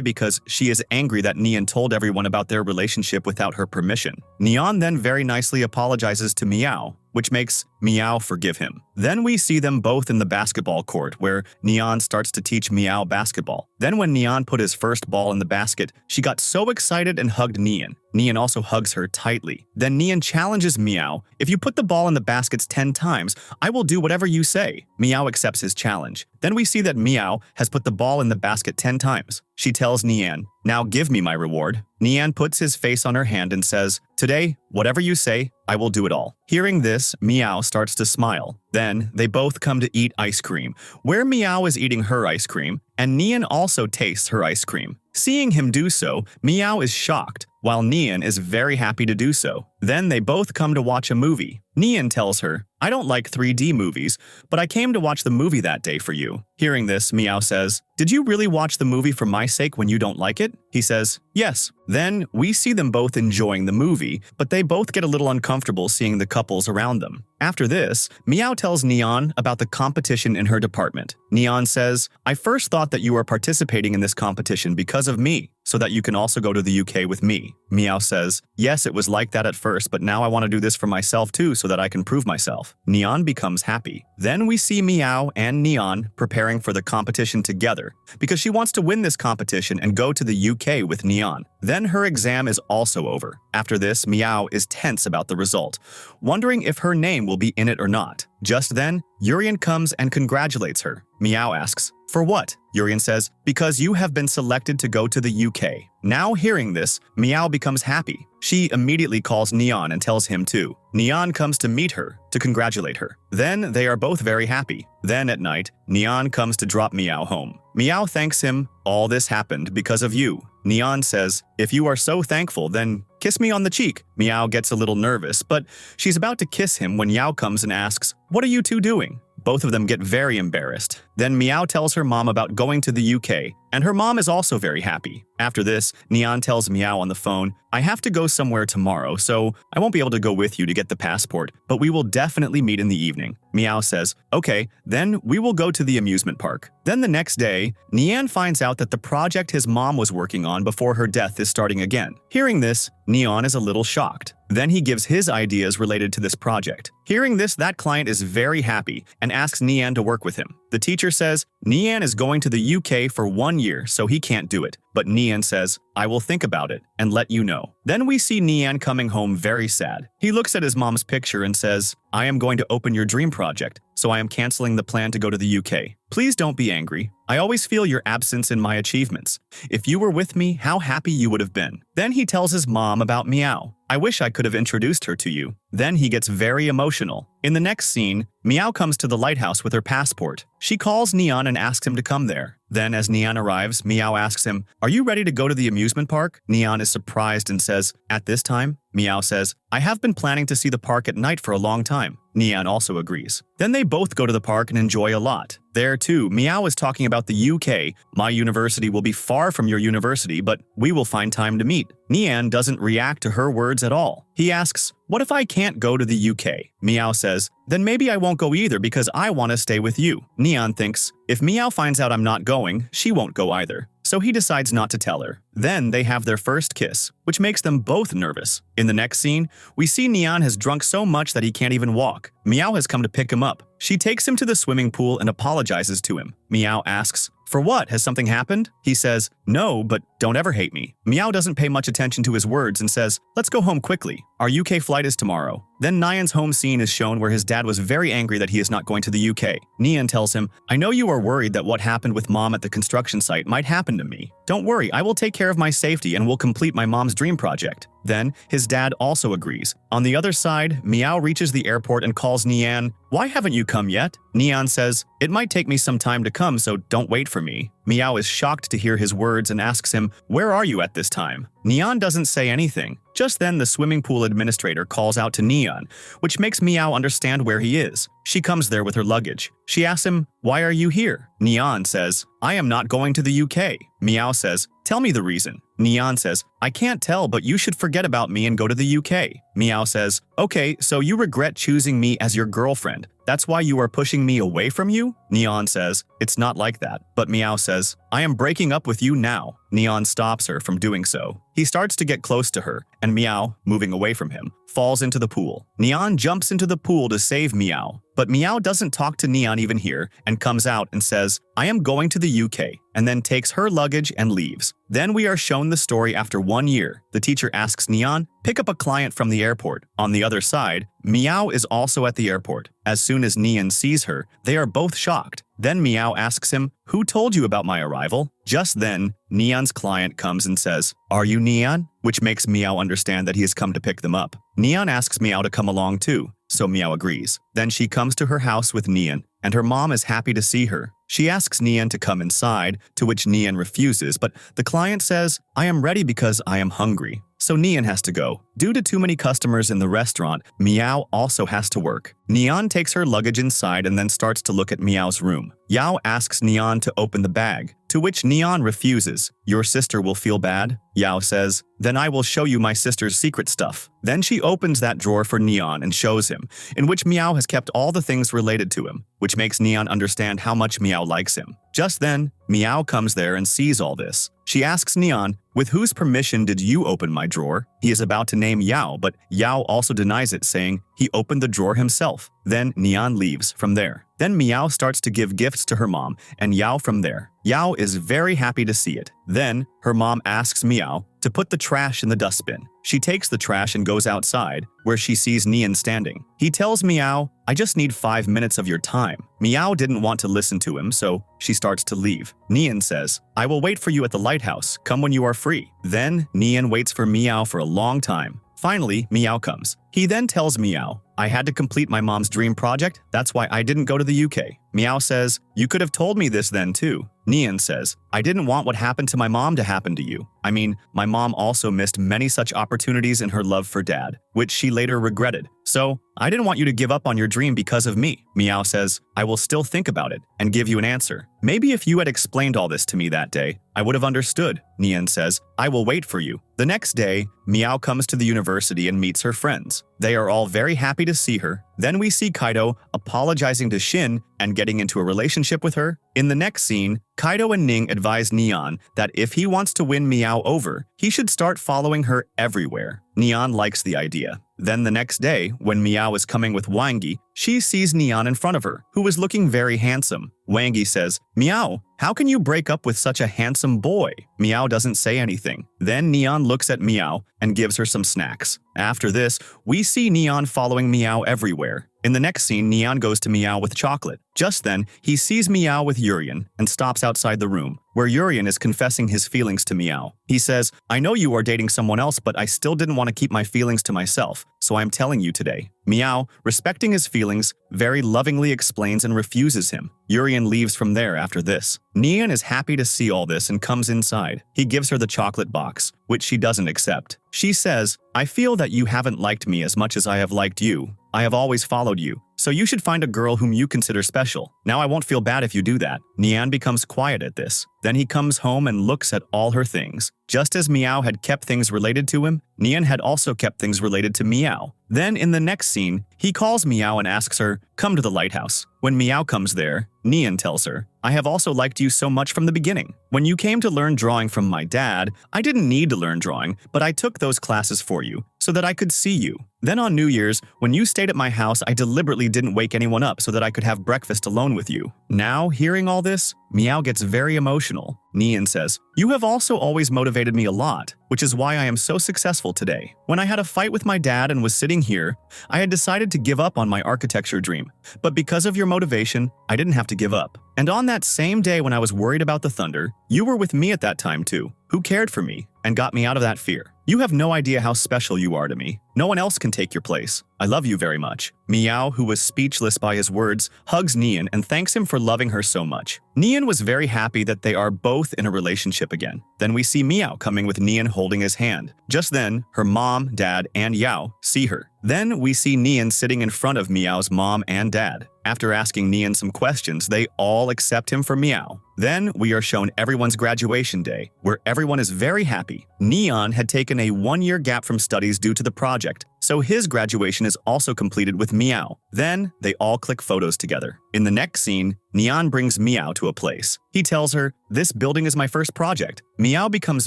A: because she is angry that Nian told everyone about their relationship without her permission. Nian then very nicely apologizes to Meow, which makes Meow forgive him. Then we see them both in the basketball court where Nian starts to teach Meow basketball. Then when Nian put his first ball in the basket, she got so excited and hugged Nian. Nian also hugs her tightly. Then Nian challenges Meow, if you put the ball in the baskets 10 times, I will do whatever you say. Meow accepts his challenge. Then we see that Meow has put the ball in the basket 10 times. She tells Nian, now give me my reward. Nian puts his face on her hand and says, today, whatever you say, I will do it all. Hearing this, Meow starts to smile. Then, they both come to eat ice cream, where Meow is eating her ice cream, and Nian also tastes her ice cream. Seeing him do so, Meow is shocked, while Nian is very happy to do so. Then they both come to watch a movie. Nian tells her, I don't like 3D movies, but I came to watch the movie that day for you. Hearing this, Meow says, did you really watch the movie for my sake when you don't like it? He says, yes. Then we see them both enjoying the movie, but they both get a little uncomfortable seeing the couples around them. After this, Meow tells Nian about the competition in her department. Nian says, I first thought that you were participating in this competition because of me, so that you can also go to the UK with me. Meow says, yes, it was like that at first, but now I want to do this for myself too so that I can prove myself. Nian becomes happy. Then we see Meow and Nian preparing for the competition together because she wants to win this competition and go to the UK with Nian. Then her exam is also over. After this, Meow is tense about the result, wondering if her name will be in it or not. Just then, Urien comes and congratulates her. Meow asks, for what? Urien says, because you have been selected to go to the UK. Now hearing this, Meow becomes happy. She immediately calls Nian and tells him too. Nian comes to meet her, to congratulate her. Then they are both very happy. Then at night, Nian comes to drop Meow home. Meow thanks him, all this happened because of you. Nian says, if you are so thankful, then kiss me on the cheek. Meow gets a little nervous, but she's about to kiss him when Yao comes and asks, what are you two doing? Both of them get very embarrassed. Then Meow tells her mom about going to the UK, and her mom is also very happy. After this, Nian tells Meow on the phone, I have to go somewhere tomorrow, so I won't be able to go with you to get the passport, but we will definitely meet in the evening. Meow says, okay, then we will go to the amusement park. Then the next day, Nian finds out that the project his mom was working on before her death is starting again. Hearing this, Nian is a little shocked. Then he gives his ideas related to this project. Hearing this, that client is very happy and asks Nian to work with him. The teacher says Nian is going to the UK for 1 year, so he can't do it. But Nian says, I will think about it and let you know. Then we see Nian coming home very sad. He looks at his mom's picture and says, I am going to open your dream project, so I am canceling the plan to go to the UK. Please don't be angry. I always feel your absence in my achievements. If you were with me, how happy you would have been. Then he tells his mom about Meow. I wish I could have introduced her to you. Then he gets very emotional. In the next scene, Meow comes to the lighthouse with her passport. She calls Nian and asks him to come there. Then as Nian arrives, Meow asks him, Are you ready to go to the amusement park? Nian is surprised and says, At this time? Meow says, I have been planning to see the park at night for a long time. Nian also agrees. Then they both go to the park and enjoy a lot. There too, Meow is talking about the UK. My university will be far from your university, but we will find time to meet. Nian doesn't react to her words at all. He asks, What if I can't go to the UK? Meow says, Then maybe I won't go either because I want to stay with you. Nian thinks, if Meow finds out I'm not going, she won't go either. So he decides not to tell her. Then they have their first kiss, which makes them both nervous. In the next scene, we see Nian has drunk so much that he can't even walk. Meow has come to pick him up. She takes him to the swimming pool and apologizes to him. Meow asks, For what? Has something happened? He says, No, but don't ever hate me. Meow doesn't pay much attention to his words and says, Let's go home quickly. Our UK flight is tomorrow. Then Nian's home scene is shown where his dad was very angry that he is not going to the UK. Nian tells him, I know you are worried that what happened with mom at the construction site might happen to me. Don't worry, I will take care of my safety and will complete my mom's dream project. Then, his dad also agrees. On the other side, Meow reaches the airport and calls Nian, Why haven't you come yet? Nian says, It might take me some time to come, so don't wait for me. Meow is shocked to hear his words and asks him, Where are you at this time? Nian doesn't say anything. Just then, the swimming pool administrator calls out to Nian, which makes Meow understand where he is. She comes there with her luggage. She asks him, Why are you here? Nian says, I am not going to the UK. Meow says, Tell me the reason. Nian says, I can't tell, but you should forget about me and go to the UK. Meow says, Okay, so you regret choosing me as your girlfriend. That's why you are pushing me away from you? Nian says, It's not like that. But Meow says, I am breaking up with you now. Nian stops her from doing so. He starts to get close to her, and Meow, moving away from him, falls into the pool. Nian jumps into the pool to save Meow, but Meow doesn't talk to Nian even here and comes out and says, I am going to the UK, and then takes her luggage and leaves. Then we are shown the story after 1 year. The teacher asks Nian, pick up a client from the airport. On the other side, Meow is also at the airport. As soon as Nian sees her, they are both shocked. Then Meow asks him, Who told you about my arrival? Just then, Nian's client comes and says, Are you Nian? Which makes Meow understand that he has come to pick them up. Nian asks Meow to come along too, so Meow agrees. Then she comes to her house with Nian, and her mom is happy to see her. She asks Nian to come inside, to which Nian refuses, but the client says, I am ready because I am hungry. So Nian has to go. Due to too many customers in the restaurant, Meow also has to work. Nian takes her luggage inside and then starts to look at Meow's room. Xiao asks Nian to open the bag, to which Nian refuses. Your sister will feel bad? Xiao says, Then I will show you my sister's secret stuff. Then she opens that drawer for Nian and shows him, in which Meow has kept all the things related to him, which makes Nian understand how much Meow likes him. Just then, Meow comes there and sees all this. She asks Nian, With whose permission did you open my drawer? He is about to name Xiao, but Xiao also denies it, saying he opened the drawer himself. Then Nian leaves from there. Then Meow starts to give gifts to her mom, and Xiao from there. Xiao is very happy to see it. Then, her mom asks Meow to put the trash in the dustbin. She takes the trash and goes outside, where she sees Nian standing. He tells Meow, I just need 5 minutes of your time. Meow didn't want to listen to him, so she starts to leave. Nian says, I will wait for you at the lighthouse. Come when you are free. Then, Nian waits for Meow for a long time. Finally, Meow comes. He then tells Meow, I had to complete my mom's dream project, that's why I didn't go to the UK. Meow says, You could have told me this then too. Nian says, I didn't want what happened to my mom to happen to you. I mean, my mom also missed many such opportunities in her love for dad, which she later regretted. So, I didn't want you to give up on your dream because of me. Meow says, I will still think about it and give you an answer. Maybe if you had explained all this to me that day, I would have understood. Nian says, I will wait for you. The next day, Meow comes to the university and meets her friends. They are all very happy to see her. Then we see Kaido apologizing to Shin and getting into a relationship with her. In the next scene, Kaido and Ning advise Nian that if he wants to win Meow over, he should start following her everywhere. Nian likes the idea. Then the next day, when Meow is coming with Wangi, she sees Neon in front of her, who is looking very handsome. Wangi says, "Meow, how can you break up with such a handsome boy?" Meow doesn't say anything. Then Neon looks at Meow and gives her some snacks. After this, we see Neon following Meow everywhere. In the next scene, Neon goes to Meow with chocolate. Just then, he sees Meow with Urian and stops outside the room, where Urian is confessing his feelings to Meow. He says, "I know you are dating someone else, but I still didn't want to keep my feelings to myself, so I'm telling you today." Meow, respecting his feelings, very lovingly explains and refuses him. Urian leaves from there after this. Neon is happy to see all this and comes inside. He gives her the chocolate box, which she doesn't accept. She says, "I feel that you haven't liked me as much as I have liked you. I have always followed you, so you should find a girl whom you consider special. Now I won't feel bad if you do that." Neon becomes quiet at this. Then he comes home and looks at all her things. Just as Meow had kept things related to him, Neon had also kept things related to Meow. Then in the next scene, he calls Meow and asks her, "Come to the lighthouse." When Meow comes there, Neon tells her, "I have also liked you so much from the beginning. When you came to learn drawing from my dad, I didn't need to learn drawing, but I took those classes for you, so that I could see you. Then on New Year's, when you stayed at my house, I deliberately didn't wake anyone up so that I could have breakfast alone with you." Now, hearing all this, Meow gets very emotional. Neon says, "You have also always motivated me a lot, which is why I am so successful today. When I had a fight with my dad and was sitting here, I had decided to give up on my architecture dream. But because of your motivation, I didn't have to give up. And on that same day when I was worried about the thunder, you were with me at that time too, who cared for me and got me out of that fear. You have no idea how special you are to me. No one else can take your place. I love you very much." Meow, who was speechless by his words, hugs Neon and thanks him for loving her so much. Neon was very happy that they are both in a relationship again. Then we see Meow coming with Neon holding his hand. Just then, her mom, dad, and Xiao see her. Then we see Neon sitting in front of Meow's mom and dad. After asking Neon some questions, they all accept him for Meow. Then we are shown everyone's graduation day, where everyone is very happy. Neon had taken a 1-year gap from studies due to the project, so his graduation is also completed with Meow. Then they all click photos together. In the next scene, Neon brings Meow to a place. He tells her, "This building is my first project." Meow becomes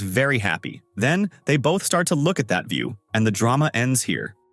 A: very happy. Then they both start to look at that view, and the drama ends here.